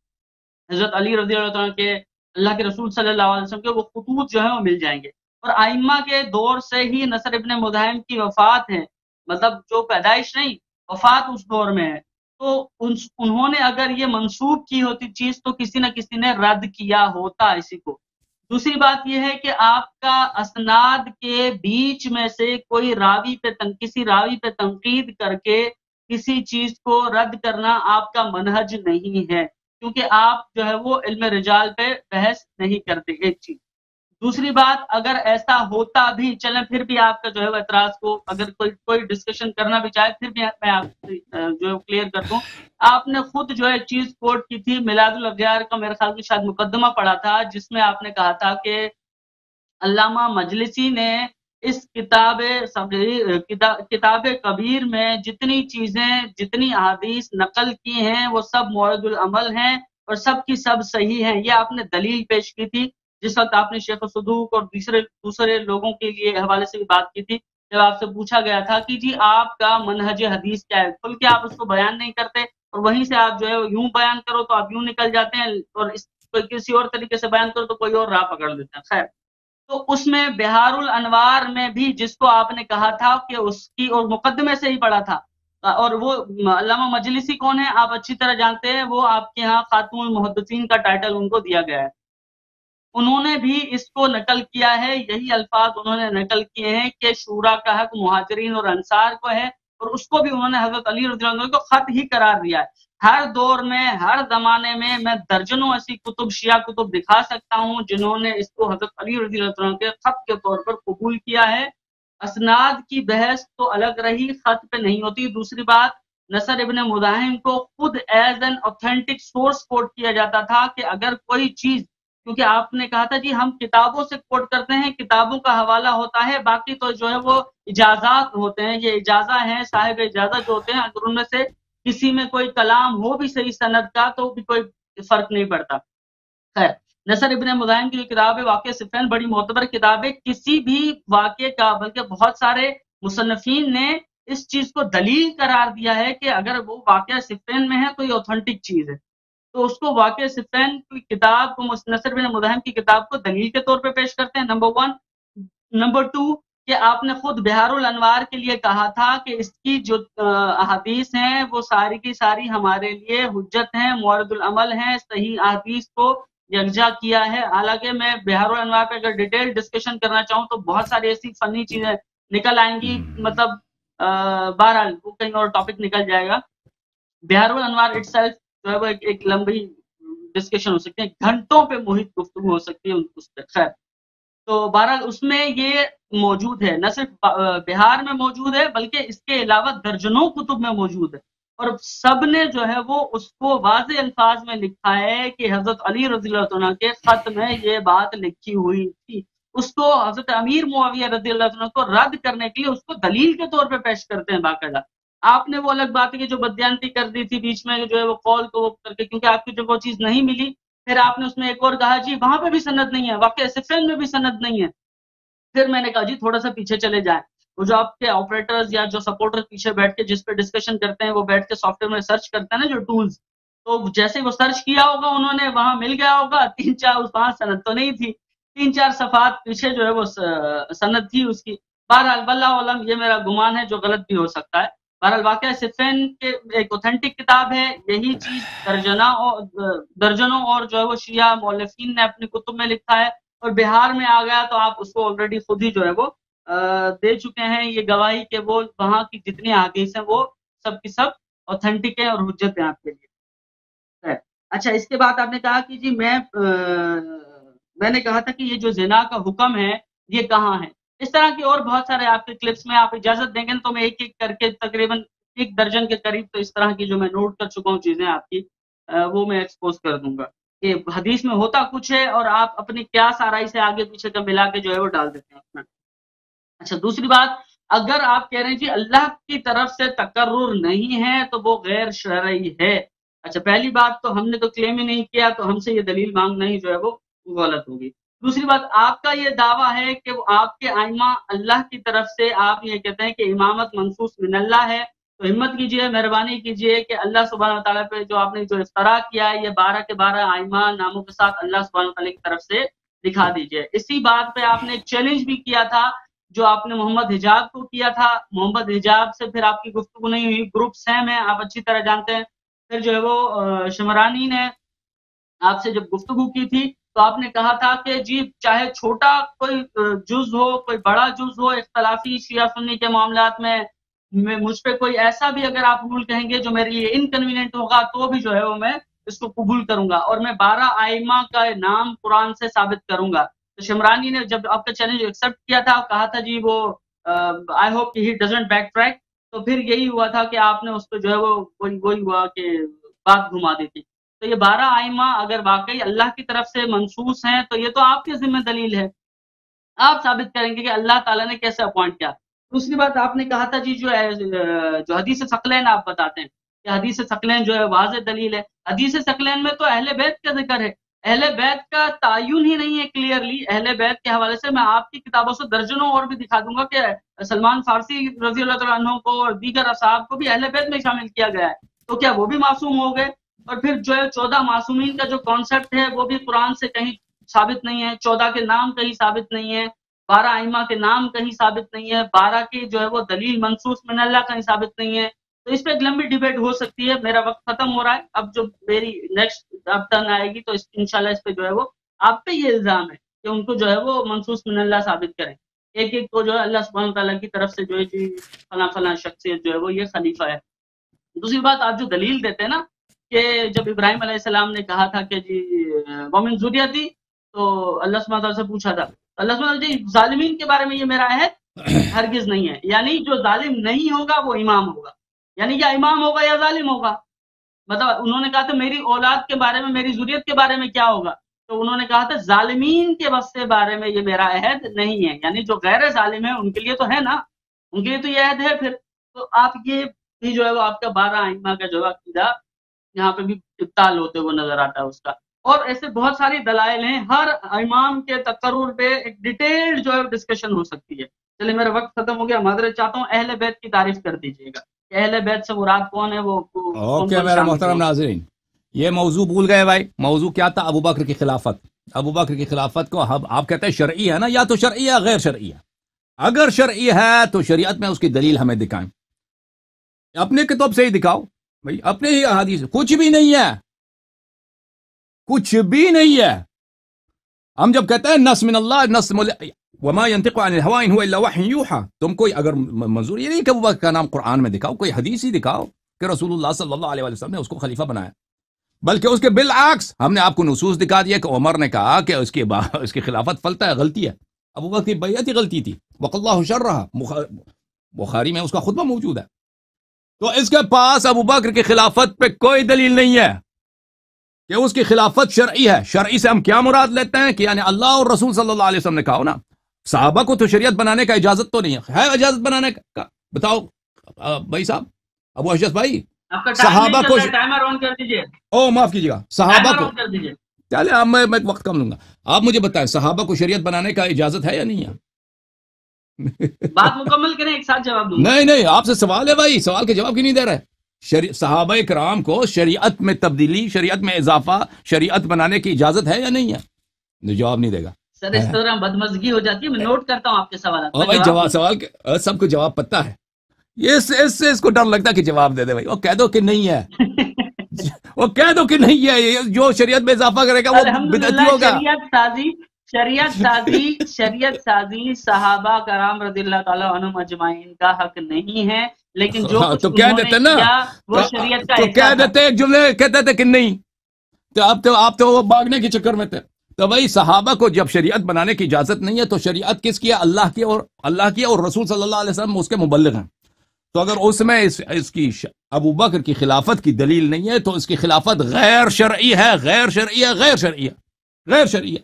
حضرت علی رضی اللہ عنہ کے، اللہ کے رسول صلی اللہ علیہ وسلم کے وہ خطوط جو ہیں وہ مل جائیں گے. اور ائمہ کے دور سے ہی نصر ابن مزاحم کی وفات ہے، مطلب جو پیدائش نہیں، وفات اس دور میں ہے. تو انہوں نے اگر یہ منسوب کی ہوتی چیز تو کسی نہ کسی نے رد کیا ہوتا اسی کو. دوسری بات یہ ہے کہ آپ کا اسناد کے بیچ میں سے کوئی کسی راوی پہ تنقید کر کے کسی چیز کو رد کرنا آپ کا منہج نہیں ہے، کیونکہ آپ جو ہے وہ علم رجال پہ بحث نہیں کرتے. ایک چیز. دوسری بات اگر ایسا ہوتا بھی چلیں پھر بھی آپ کا جو ہے وہ اعتراض کو اگر کوئی ڈسکشن کرنا بھی چاہے پھر بھی میں آپ جو ہے کلیئر کر دوں. آپ نے خود جو ہے چیز کوٹ کی تھی میلاد الاغیار کا، میرے خیال میں شاید مقدمہ پڑھا تھا، جس میں آپ نے کہا تھا کہ علامہ مجلسی نے اس کتاب کبیر میں جتنی چیزیں، جتنی احادیث نقل کی ہیں وہ سب مورد العمل ہیں اور سب کی سب صحیح ہیں. یہ آپ نے دلیل پیش کی تھی جس وقت آپ نے شیخ صدوق اور دوسرے لوگوں کے لیے حوالے سے بھی بات کی تھی. جب آپ سے پوچھا گیا تھا کہ جی آپ کا منہج حدیث کیا ہے، کھل کے آپ اس کو بیان نہیں کرتے اور وہیں سے آپ جو ہے یوں بیان کرو تو آپ یوں نکل جاتے ہیں اور کسی اور طریقے سے بیان کرو تو کوئی اور راہ پکڑ لیتے ہیں. خیر، تو اس میں بہار الانوار میں بھی جس کو آپ نے کہا تھا کہ اس کی، اور مقدمے سے ہی پڑھا تھا، اور وہ علامہ مجلسی کون ہے آپ اچھی طرح جانتے ہیں، وہ آپ کے ہاں خاتون المحدثین کا ٹائٹل ان کو دیا گیا ہے. انہوں نے بھی اس کو نقل کیا ہے، یہی الفاظ انہوں نے نقل کیے ہیں کہ شورا کا حق مہاجرین اور انصار کو ہے، اور اس کو بھی انہوں نے حضرت علی رضی اللہ عنہ کو خط ہی قرار دیا ہے. ہر دور میں، ہر زمانے میں درجنوں ایسی کتب، شیعہ کتب دکھا سکتا ہوں جنہوں نے اس کو حضرت علی رضی اللہ عنہ کے خط کے طور پر قبول کیا ہے۔ اسناد کی بحث تو الگ رہی، خط پہ نہیں ہوتی۔ دوسری بات، نصر ابن مزاحم کو خود ایز این اوتھینٹک سورس کوٹ کیا جاتا تھا کہ اگر کوئی چیز، کیونکہ آپ نے کہا تھا جی ہم کتابوں سے کوٹ کرتے ہیں، کتابوں کا حوالہ ہوتا ہے، باقی تو جو ہے وہ اجازات ہوتے ہیں، یہ اجازہ ہیں، صاحب اجازہ جو ہوتے ہیں، اگر ان میں سے کسی میں کوئی کلام ہو بھی صحیح سند کا تو بھی کوئی فرق نہیں پڑتا۔ خیر، نصر ابن مزاحم کی جو کتاب ہے واقعہ صفین، بڑی معتبر کتاب ہے۔ کسی بھی واقعے کا، بلکہ بہت سارے مصنفین نے اس چیز کو دلیل قرار دیا ہے کہ اگر وہ واقعہ صفین میں ہے تو یہ اوتھینٹک چیز ہے، تو اس کو واقعہ صفین کی کتاب کو، نصر بن مزاحم کی کتاب کو دلیل کے طور پہ پیش کرتے ہیں، نمبر 1۔ نمبر 2 کہ آپ نے خود بہار الانوار کے لیے کہا تھا کہ اس کی جو احادیث ہیں وہ ساری کی ساری ہمارے لیے حجت ہیں، مورد العمل ہیں، صحیح احادیث کو یکجا کیا ہے۔ حالانکہ میں بہار الانوار پہ اگر ڈیٹیل ڈسکشن کرنا چاہوں تو بہت ساری ایسی فنی چیزیں نکل آئیں گی، مطلب بہرحال وہ کہیں اور ٹاپک نکل جائے گا۔ بہار الانوار اٹ سیلف جو ہے وہ ایک لمبی ڈسکشن ہو سکتی ہے، گھنٹوں پہ محیط گفتگو ہو سکتی ہے اس پہ۔ خیر، تو بہرحال اس میں یہ موجود ہے، نہ صرف بہار میں موجود ہے بلکہ اس کے علاوہ درجنوں کتب میں موجود ہے، اور سب نے جو ہے وہ اس کو واضح الفاظ میں لکھا ہے کہ حضرت علی رضی اللہ عنہ کے خط میں یہ بات لکھی ہوئی تھی۔ اس کو حضرت امیر معاویہ رضی اللہ عنہ کو رد کرنے کے لیے اس کو دلیل کے طور پہ پیش کرتے ہیں باقاعدہ۔ آپ نے وہ الگ بات ہے کہ جو بدیانتی کر دی تھی بیچ میں، جو ہے وہ قول کو کر کے، کیونکہ آپ کی جو وہ چیز نہیں ملی، پھر آپ نے اس میں ایک اور کہا جی وہاں پہ بھی سند نہیں ہے، واقعہ صفین میں بھی سند نہیں ہے۔ پھر میں نے کہا جی تھوڑا سا پیچھے چلے جائیں، وہ جو آپ کے آپریٹرز یا جو سپورٹر پیچھے بیٹھ کے جس پہ ڈسکشن کرتے ہیں، وہ بیٹھ کے سافٹ ویئر میں سرچ کرتے ہیں نا جو ٹولز، تو جیسے وہ سرچ کیا ہوگا انہوں نے، وہاں مل گیا ہوگا 3-4، وہاں سند تو نہیں تھی، 3-4 صفحات پیچھے جو ہے وہ سند تھی اس کی۔ بہرحال واللہ علم، یہ میرا گمان ہے جو غلط بھی ہو سکتا ہے۔ بہرحال واقعہ صفین کے ایک اوتھینٹک کتاب ہے، یہی چیز درجنوں اور جو ہے وہ شیعہ مؤلفین نے اپنی کتب میں لکھا ہے، اور بہار میں آ گیا تو آپ اس کو آلریڈی خود ہی جو ہے وہ دے چکے ہیں یہ گواہی کہ وہ وہاں کی جتنی احادیث ہیں وہ سب کی سب اوتھینٹک ہیں اور حجت ہیں آپ کے لیے۔ اچھا، اس کے بعد آپ نے کہا کہ جی میں نے کہا تھا کہ یہ جو زنا کا حکم ہے یہ کہاں ہے۔ اس طرح کی اور بہت سارے آپ کے کلپس میں، آپ اجازت دیں گے تو میں ایک ایک کر کے تقریباً 1 درجن کے قریب تو اس طرح کی جو میں نوٹ کر چکا ہوں چیزیں آپ کی، وہ میں ایکسپوز کر دوں گا کہ حدیث میں ہوتا کچھ ہے اور آپ اپنی قیاس آرائی سے آگے پیچھے کا ملا کے جو ہے وہ ڈال دیتے ہیں اپنا۔ اچھا، دوسری بات، اگر آپ کہہ رہے ہیں جی اللہ کی طرف سے تقرر نہیں ہے تو وہ غیر شرعی ہے۔ اچھا، پہلی بات تو ہم نے تو کلیم ہی نہیں کیا، تو ہم سے یہ دلیل مانگنا ہی جو ہے وہ غلط ہوگی۔ دوسری بات، آپ کا یہ دعویٰ ہے کہ وہ آپ کے ائمہ اللہ کی طرف سے، آپ یہ کہتے ہیں کہ امامت منصوص من اللہ ہے، تو ہمت کیجئے، مہربانی کیجئے کہ اللہ سبحانہ وتعالیٰ پہ جو آپ نے جو افطرا کیا ہے، یہ 12 کے 12 ائمہ ناموں کے ساتھ اللہ سبحانہ وتعالیٰ کی طرف سے دکھا دیجئے۔ اسی بات پہ آپ نے ایک چیلنج بھی کیا تھا جو آپ نے محمد حجاب کو کیا تھا۔ محمد حجاب سے پھر آپ کی گفتگو نہیں ہوئی، گروپ سیم ہے، آپ اچھی طرح جانتے ہیں۔ پھر جو ہے وہ شمرانی نے آپ سے جب گفتگو کی تھی تو آپ نے کہا تھا کہ جی چاہے چھوٹا کوئی جز ہو، کوئی بڑا جز ہو، اختلافی شیعہ سنی کے معاملات میں مجھ پہ کوئی ایسا بھی اگر آپ رول کہیں گے جو میرے لیے انکنوینئنٹ ہوگا تو بھی جو ہے وہ میں اس کو قبول کروں گا، اور میں 12 ائمہ کا نام قرآن سے ثابت کروں گا۔ تو شمرانی نے جب آپ کا چیلنج ایکسپٹ کیا تھا، کہا تھا جی وہ I hope he doesn't back track, تو پھر یہی ہوا تھا کہ آپ نے اس پہ جو ہے وہ وہی ہوا کہ بات گھما دی تھی۔ تو یہ 12 ائمہ اگر واقعی اللہ کی طرف سے منصوص ہیں تو یہ تو آپ کے ذمہ دلیل ہے، آپ ثابت کریں گے کہ اللہ تعالیٰ نے کیسے اپوائنٹ کیا۔ دوسری بات آپ نے کہا تھا جی جو حدیث ثقلین آپ بتاتے ہیں کہ حدیث ثقلین جو ہے واضح دلیل ہے۔ حدیث ثقلین میں تو اہل بیت کا ذکر ہے، اہل بیت کا تعین ہی نہیں ہے کلیئرلی۔ اہل بیت کے حوالے سے میں آپ کی کتابوں سے درجنوں اور بھی دکھا دوں گا کہ سلمان فارسی رضی اللہ تعالیٰ عنہ کو اور دیگر اصحاب کو بھی اہل بیت میں شامل کیا گیا ہے، تو کیا وہ بھی معصوم ہو گئے؟ اور پھر جو ہے 14 معصومین کا جو کانسیپٹ ہے وہ بھی قرآن سے کہیں ثابت نہیں ہے، 14 کے نام کہیں ثابت نہیں ہے، 12 ائمہ کے نام کہیں ثابت نہیں ہے، 12 کی جو ہے وہ دلیل منصوص من اللہ کہیں ثابت نہیں ہے۔ تو اس پہ ایک لمبی ڈیبیٹ ہو سکتی ہے۔ میرا وقت ختم ہو رہا ہے، اب جو میری نیکسٹ اب ٹرن آئے گی تو انشاءاللہ اس پہ جو ہے وہ آپ پہ یہ الزام ہے کہ ان کو جو ہے وہ منصوص من اللہ ثابت کریں، ایک ایک کو جو ہے اللہ سبحانہ تعالیٰ کی طرف سے جو ہے جی فلاں فلاں شخصیت جو ہے وہ یہ خلیفہ ہے۔ دوسری بات، آپ جو دلیل دیتے ہیں نا کہ جب ابراہیم علیہ السلام نے کہا تھا کہ جی ومن ذریتی، تو اللہ سبحانہ تعالیٰ سے پوچھا تھا، اللہ سبحانہ تعالیٰ جی ظالمین کے بارے میں یہ میرا عہد ہرگز نہیں ہے، یعنی جو ظالم نہیں ہوگا وہ امام ہوگا، یعنی یا امام ہوگا یا ظالم ہوگا. مطلب انہوں نے کہا تھا میری اولاد کے بارے میں، میری ذریت کے بارے میں کیا ہوگا، تو انہوں نے کہا تھا ظالمین کے بس کے بارے میں یہ میرا عہد نہیں ہے، یعنی جو غیر ظالم ہے ان کے لیے تو ہے نا، ان کے لیے تو یہ عہد ہے. پھر تو آپ یہ بھی جو ہے وہ آپ کا 12 ائمہ کا جو عقیدہ یہاں پہ بھی ابطال ہوتے ہوئے نظر آتا ہے اس کا. اور ایسے بہت ساری دلائل ہیں، ہر امام کے تقرر پہ ایک ڈیٹیلڈ جو ہے ڈسکشن ہو سکتی ہے. چلے میرا وقت ختم ہو گیا، معذرت چاہتا ہوں، اہل بیت کی تعریف کر دیجیے گا، اہل بیت سے مراد کون ہے، وہ اوکے میرا محترم ناظرین، یہ موضوع بھول گئے بھائی. موضوع کیا تھا؟ ابو بکر کی خلافت. ابو بکر کی خلافت کو آپ کہتے ہیں شرعی ہے نا، یا تو شرعی ہے غیر شرعی ہے. اگر شرعی ہے تو شریعت میں اس کی دلیل ہمیں دکھائیں، اپنے کتاب سے ہی دکھاؤ بھائی، اپنے ہی احادیث. کچھ بھی نہیں ہے، کچھ بھی نہیں ہے. ہم جب کہتے ہیں نص من اللہ، نص وما ينطق عن الهوى ان هو الا وحي يوحى، تم کوئی اگر منظور یہ نہیں کہ ابو بکر کا نام قرآن میں دکھاؤ، کوئی حدیث ہی دکھاؤ کہ رسول اللہ صلی اللہ علیہ وسلم نے اس کو خلیفہ بنایا، بلکہ اس کے بالعکس ہم نے آپ کو نصوص دکھا دیا کہ عمر نے کہا کہ اس کی خلافت فلتا ہے، غلطی ہے. ابو بکر کی بیعت ہی غلطی تھی، وق اللہ شرها، بخاری میں اس کا خطبہ موجود ہے. تو اس کے پاس ابو بکر کی خلافت پہ کوئی دلیل نہیں ہے کہ اس کی خلافت شرعی ہے. شرعی سے ہم کیا مراد لیتے ہیں کہ یعنی اللہ اور رسول صلی اللہ علیہ وسلم نے کہا نا. صحابہ کو تو شریعت بنانے کا اجازت تو نہیں ہے اجازت بنانے کا؟ بتاؤ بھائی صاحب، ابو اشرف بھائی، صحابہ کو ٹائمر آن کر دیجیے. او معاف کیجیے گا، صحابہ کو چلے اب میں وقت کم لوں گا. آپ مجھے بتائیں صحابہ کو شریعت بنانے کا اجازت ہے یا نہیں ہے؟ بات مکمل کریں، ایک ساتھ جواب دوں. نہیں آپ سے سوال ہے بھائی، سوال کے جواب کیوں نہیں دے رہے؟ صحابہ کرام کو شریعت میں تبدیلی، شریعت میں اضافہ، شریعت بنانے کی اجازت ہے یا نہیں ہے؟ جواب نہیں دے گا. سر اس طرح بدمزگی ہو جاتی ہے، میں نوٹ کرتا ہوں آپ کے سوالات. جواب سوال سب کو جواب پتہ ہے، اس کو ڈر لگتا ہے کہ جواب دے دے بھائی. وہ کہہ دو کہ نہیں ہے، وہ کہہ دو کہ نہیں ہے، جو شریعت میں اضافہ کرے گا وہ بدعتی ہوگا. شریعت سازی صحابہ کرام رضی اللہ تعالیٰ عنہم اجمعین کا حق نہیں ہے، لیکن جو تو کہہ دیتے نا، وہ شریعت کا تو کہہ دیتے، ایک جملے کہتے تھے کہ نہیں، تو آپ تو بھاگنے کے چکر میں تھے. تو بھائی صحابہ کو جب شریعت بنانے کی اجازت نہیں ہے تو شریعت کس کی ہے؟ اللہ کی، اور رسول صلی اللہ علیہ وسلم اس کے مبلغ ہیں. تو اگر اس میں اس کی ابو بکر کی خلافت کی دلیل نہیں ہے تو اس کی خلافت غیر شرعی ہے. غیر شرعی ہے.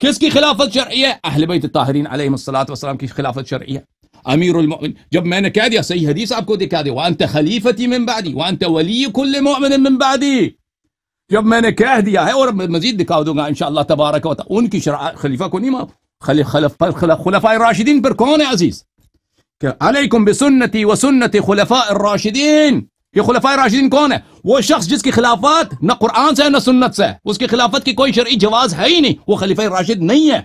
کس کی خلافت شرعی ہے؟ اہل بیت الطاہرین علیہم الصلوۃ والسلام کی خلافت شرعی ہے. امیر المؤمنین، جب میں نے کہہ دیا صحیح حدیث آپ کو دکھا دیا، وانت خلیفتی من بعدی وانت ولی کل مؤمن من بعدی، جب میں نے کہہ دیا ہے، اور مزید دکھا دوں گا انشاءاللہ تبارک و تعالی. ان کی خلیفہ کو نہیں، خلفاء الراشدین پر کون ہے عزیز؟ کہ علیکم بسنتی و سنت خلفاء الراشدین. یہ خلفاء الراشدین کون ہے؟ وہ شخص جس کی خلافت نہ قرآن سے ہے نہ سنت سے ہے، اس کی خلافت کی کوئی شرعی جواز ہے ہی نہیں، وہ خلیفہ الراشد نہیں ہے.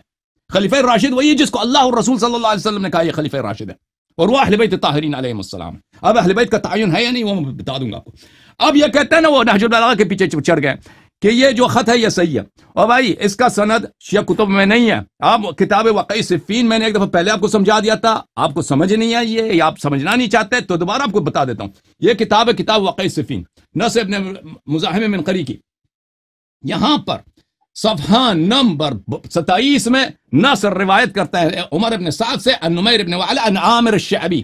خلیفہ الراشد وہی جس کو اللہ اور رسول صلی اللہ علیہ وسلم نے کہا یہ خلیفہ الراشد ہے، اور وہ اہل بیت الطاہرین علیہم السلام. اب اہل بیت کا تعین ہے یا نہیں وہ میں بتا دوں گا آپ کو. اب یہ کہتے ہیں نا وہ نہج البلاغہ کے پیچھے چڑھ گئے کہ یہ جو خط ہے یہ صحیح ہے، اور بھائی اس کا سند شیعہ کتب میں نہیں ہے. آپ کتاب واقعی صفین میں نے ایک دفعہ پہلے آپ کو سمجھا دیا تھا، آپ کو سمجھ نہیں آئی ہے یا آپ سمجھنا نہیں چاہتے تو دوبارہ آپ کو بتا دیتا ہوں. یہ کتاب ہے کتاب واقعی صفین، نصر ابن مزاحم منقری کی. یہاں پر صفحہ نمبر 27 میں نصر روایت کرتا ہے عمر ابن سعد سے ان نمیر ابن وعلا ان عامر الشعبی،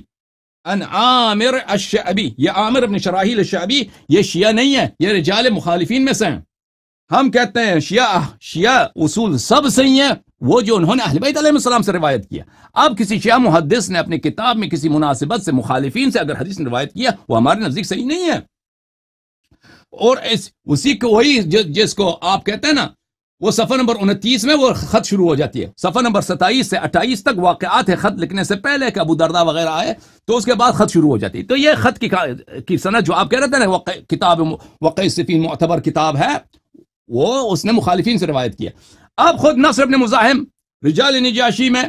ان عامر الشعبی، یہ عامر ابن شراحیل الشعبی یہ شیعہ نہیں ہے، یہ رجال مخالفین میں سے ہیں. ہم کہتے ہیں شیعہ اصول سب صحیح ہیں، وہ جو انہوں نے اہل بیت علیہ السلام سے روایت کیا. اب کسی شیعہ محدث نے اپنی کتاب میں کسی مناسبت سے مخالفین سے اگر حدیث نے روایت کیا، وہ ہمارے نزدیک صحیح نہیں ہے. اور اسی کو وہی جس کو آپ کہتے ہیں نا، وہ صفحہ نمبر 29 میں وہ خط شروع ہو جاتی ہے. صفحہ نمبر 27 سے 28 تک واقعات ہے خط لکھنے سے پہلے کہ ابو درداء وغیرہ آئے، تو اس کے بعد خط شروع ہو جاتی ہے. تو یہ خط کی سند جو آپ کہہ رہے تھے نا، کتاب واقعی صفین معتبر کتاب ہے، وہ اس نے مخالفین سے روایت کیا. اب خود نصر ابن مزاحم رجال نجاشی میں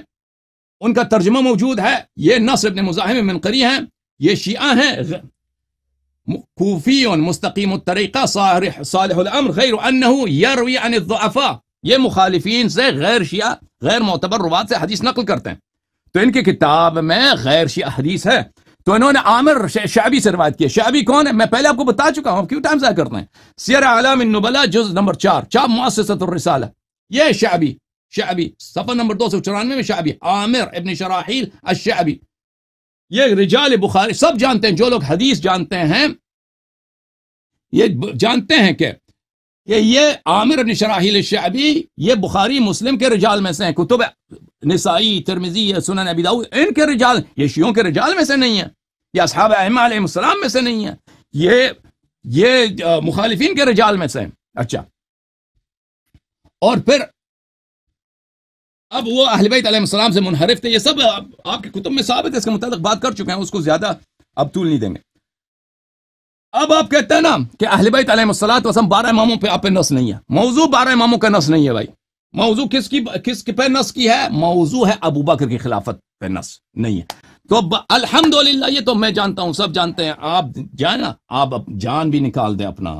ان کا ترجمہ موجود ہے. یہ نصر ابن مزاحم منقری ہیں، یہ شیعہ ہیں، کوفی مستقیم الطریقہ صالح الامر غیر انہ یروی عن الضعفاء. یہ مخالفین سے غیر شیعہ غیر معتبر روات سے حدیث نقل کرتے ہیں. تو ان کی کتاب میں غیر شیعہ حدیث ہے. تو انہوں نے عامر شعبی سے روایت کی. شعبی کون ہے؟ میں پہلے آپ کو بتا چکا ہوں, کیوں ٹائم ضائع کرتے ہیں. سیر اعلام النبلاء جز نمبر 4 مؤسسۃ الرسالہ, یہ شعبی صفحہ نمبر 294 میں شعبی, عامر ابن شراحیل الشعبی. یہ رجال بخاری سب جانتے ہیں, جو لوگ حدیث جانتے ہیں یہ جانتے ہیں کہ یہ عامر ابن شراحیل الشعبی یہ بخاری مسلم کے رجال میں سے ہیں. کتب نسائی, ترمذی, سنن ابی داؤد ان کے رجال, یہ شیعوں کے رجال میں سے نہیں ہیں, یہ اصحاب ائمہ علیہ السلام میں سے نہیں ہیں, یہ مخالفین کے رجال میں سے ہیں. اچھا, اور پھر اب وہ اہل بیت علیہ السلام سے منحرف تھے, یہ سب آپ کی کتب میں ثابت ہے, اس کے متعلق بات کر چکے ہیں, اس کو زیادہ اب طول نہیں دیں گے. اب آپ کہتے ہیں نا کہ اہل بیت علیہ السلام 12 اماموں پہ آپ پہ نص نہیں ہے. موضوع 12 اماموں کا نص نہیں ہے بھائی. موضوع کس پہ نص کی ہے؟ موضوع ہے ابو بکر کی خلافت پہ نص نہیں ہے. تو الحمدللہ یہ تو میں جانتا ہوں, سب جانتے ہیں. آپ جائیں نا, آپ جان بھی نکال دیں اپنا,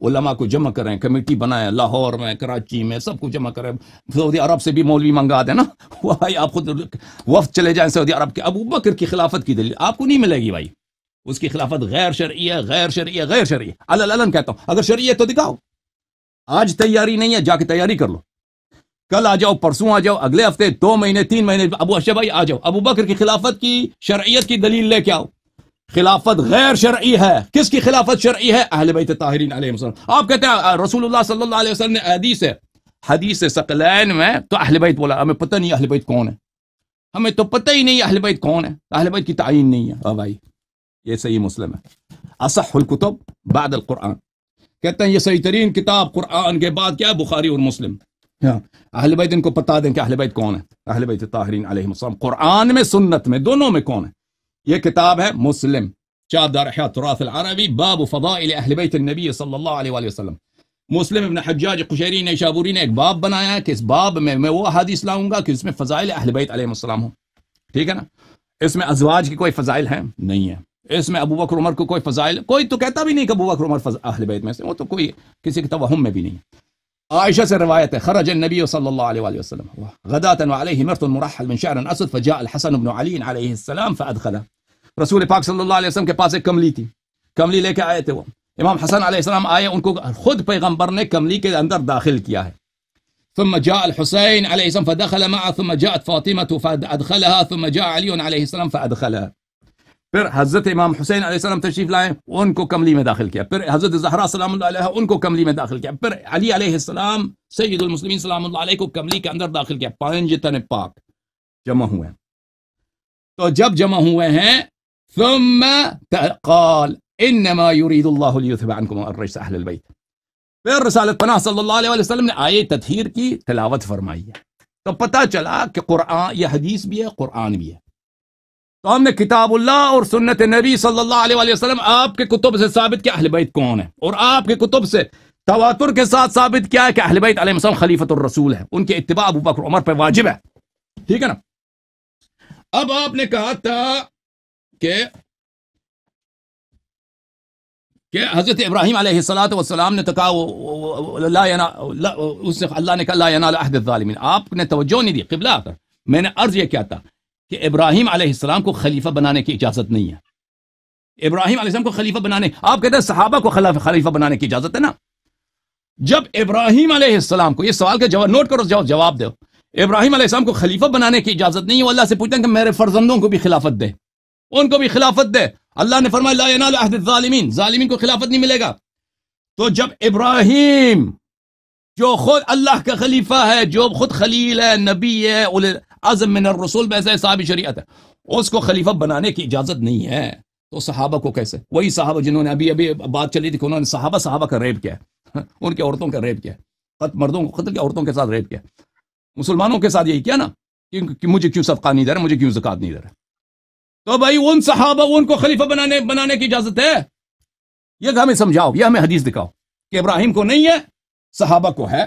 علماء کو جمع کریں, کمیٹی بنائیں, لاہور میں, کراچی میں, سب کو جمع کریں, سعودی عرب سے بھی مولوی منگا دیں نا, بھائی آپ خود وفد چلے جائیں سعودی عرب کے. ابو بکر کی خلافت کی دلیل آپ کو نہیں ملے گی بھائی. اس کی خلافت غیر شرعی ہے, غیر شرعی ہے, غیر شرعی ہے. اللہ کہتا ہوں, اگر شرعی ہے تو دکھاؤ. آج تیاری نہیں ہے, جا کے تیاری کر لو. کل آ جاؤ, پرسوں آ جاؤ, اگلے ہفتے, 2 مہینے, 3 مہینے, ابو اشرف بھائی آ جاؤ. ابو بکر کی خلافت کی شرعیت کی دلیل لے کے آؤ. خلافت غیر شرعی ہے. کس کی خلافت شرعی ہے؟ اہل بیت طاہرین علیہ السلام. آپ کہتے ہیں رسول اللہ صلی اللہ علیہ وسلم نے حدیث ثقلین میں تو اہل بیت بولا. ہمیں پتہ نہیں اہل بیت کون ہے, ہمیں تو پتہ ہی نہیں اہل بیت کون ہے, اہل بیت کی تعین نہیں ہے. بھائی یہ صحیح مسلم ہے, اصح الکتب بعد القرآن. کہتے ہیں یہ صحیح ترین کتاب قرآن کے بعد کیا ہے؟ بخاری اور مسلم. اہل بیت ان کو بتا دیں کہ اہل بیت کون ہے, اہل بیت طاہرین علیہ السلام. قرآن میں, سنت میں, دونوں میں کون ہے؟ یہ کتاب ہے مسلم, دار احیاء التراث العربی, باب فضائل اہل بیت النبی صلی اللہ علیہ وآلہ وسلم. مسلم ابن حجاج قشیری نیشابوری نے ایک باب بنایا ہے کہ اس باب میں میں وہ حدیث لاؤں گا کہ اس میں فضائل اہل بیت علیہ السلام ہوں. ٹھیک ہے نا. اس میں ازواج کی کوئی فضائل ہیں نہیں ہے. اس میں ابو بکر عمر کو کوئی فضائل, کوئی تو کہتا بھی نہیں کہ ابو بکر عمر اہل بیت میں سے, وہ تو کوئی کسی کے توہم میں بھی نہیں. عائشہ سے روایت ہے, خرج النبی صلی اللہ علیہ وآلہ وسلم غداة وعليه مرط مرحل من شعر اسود فجاء الحسن بن علي علیہ السلام فادخله. رسول پاک صلی اللہ علیہ وسلم کے پاس ایک کملی تھی, کملی لے کے آئے تھے. وہ امام حسن علیہ السلام آئے, ان کو خود پیغمبر نے کملی کے اندر داخل کیا ہے. ثم جاء الحسين عليه السلام فدخل معه ثم جاءت فاطمة فادخلها ثم جاء علي عليه السلام فادخلها. پھر حضرت امام حسین علیہ السلام تشریف لائے, ان کو کملی میں داخل کیا. پھر حضرت زہرا سلام اللہ علیہ ان کو کملی میں داخل کیا. پھر علی علیہ السلام سید المسلمین سلام اللہ علیہ کو کملی کے اندر داخل کیا. 5 تن پاک جمع ہوئے ہیں. تو جب جمع ہوئے ہیں, ثم قال انما يريد الله ليذهب عنكم الرجس اهل البيت. پھر رسالت پناہ صلی اللہ علیہ وسلم نے آیت تطہیر کی تلاوت فرمائی ہے. تو پتہ چلا کہ قرآن, یہ حدیث بھی ہے, قرآن بھی ہے. تو ہم نے کتاب اللہ اور سنت نبی صلی اللہ علیہ وسلم آپ کے کتب سے ثابت کیا اہل بیت کون ہے, اور آپ کے کتب سے تواتر کے ساتھ ثابت کیا ہے کہ اہل بیت علیہ السلام خلیفۃ الرسول ہے, ان کے اتباع ابو بکر عمر پہ واجب ہے. ٹھیک ہے نا. اب آپ نے کہا تھا کہ حضرت ابراہیم علیہ السلام نے تو کہا اس سے اللہ نے کہا لا ینال عہد الظالمین. آپ نے توجہ نہیں دی قبلہ آ کر. میں نے عرض یہ کیا تھا کہ ابراہیم علیہ السلام کو خلیفہ بنانے کی اجازت نہیں ہے. ابراہیم علیہ السلام کو خلیفہ بنانے, آپ کہتے ہیں صحابہ کو خلیفہ بنانے کی اجازت ہے نا. جب ابراہیم علیہ السلام کو, یہ سوال کا جواب نوٹ کرو, جواب دو. ابراہیم علیہ السلام کو خلیفہ بنانے کی اجازت نہیں ہے, وہ اللہ سے پوچھتے ہیں کہ میرے فرزندوں کو بھی خلافت دے, ان کو بھی خلافت دے. اللہ نے فرمایا لا ینال عہد الظالمین, ظالمین کو خلافت نہیں ملے گا. تو جب ابراہیم جو خود اللہ کا خلیفہ ہے, جو خود خلیل ہے, نبی ہے, عظم من الرسول ویسے صاحب شریعت ہے, اس کو خلیفہ بنانے کی اجازت نہیں ہے. تو صحابہ کو کیسے؟ وہی صحابہ جنہوں نے ابھی بات چلی تھی کہ انہوں نے صحابہ کا ریپ کیا ہے, ان کے عورتوں کا ریپ کیا ہے, مردوں کو قتل کیا, عورتوں کے ساتھ ریپ کیا. مسلمانوں کے ساتھ یہی کیا نا کہ مجھے کیوں صدقہ نہیں دے رہا, مجھے کیوں زکات نہیں دے رہا. تو بھائی ان صحابہ, ان کو خلیفہ بنانے کی اجازت ہے؟ یہ ہمیں سمجھاؤ, یہ ہمیں حدیث دکھاؤ کہ ابراہیم کو نہیں ہے, صحابہ کو ہے.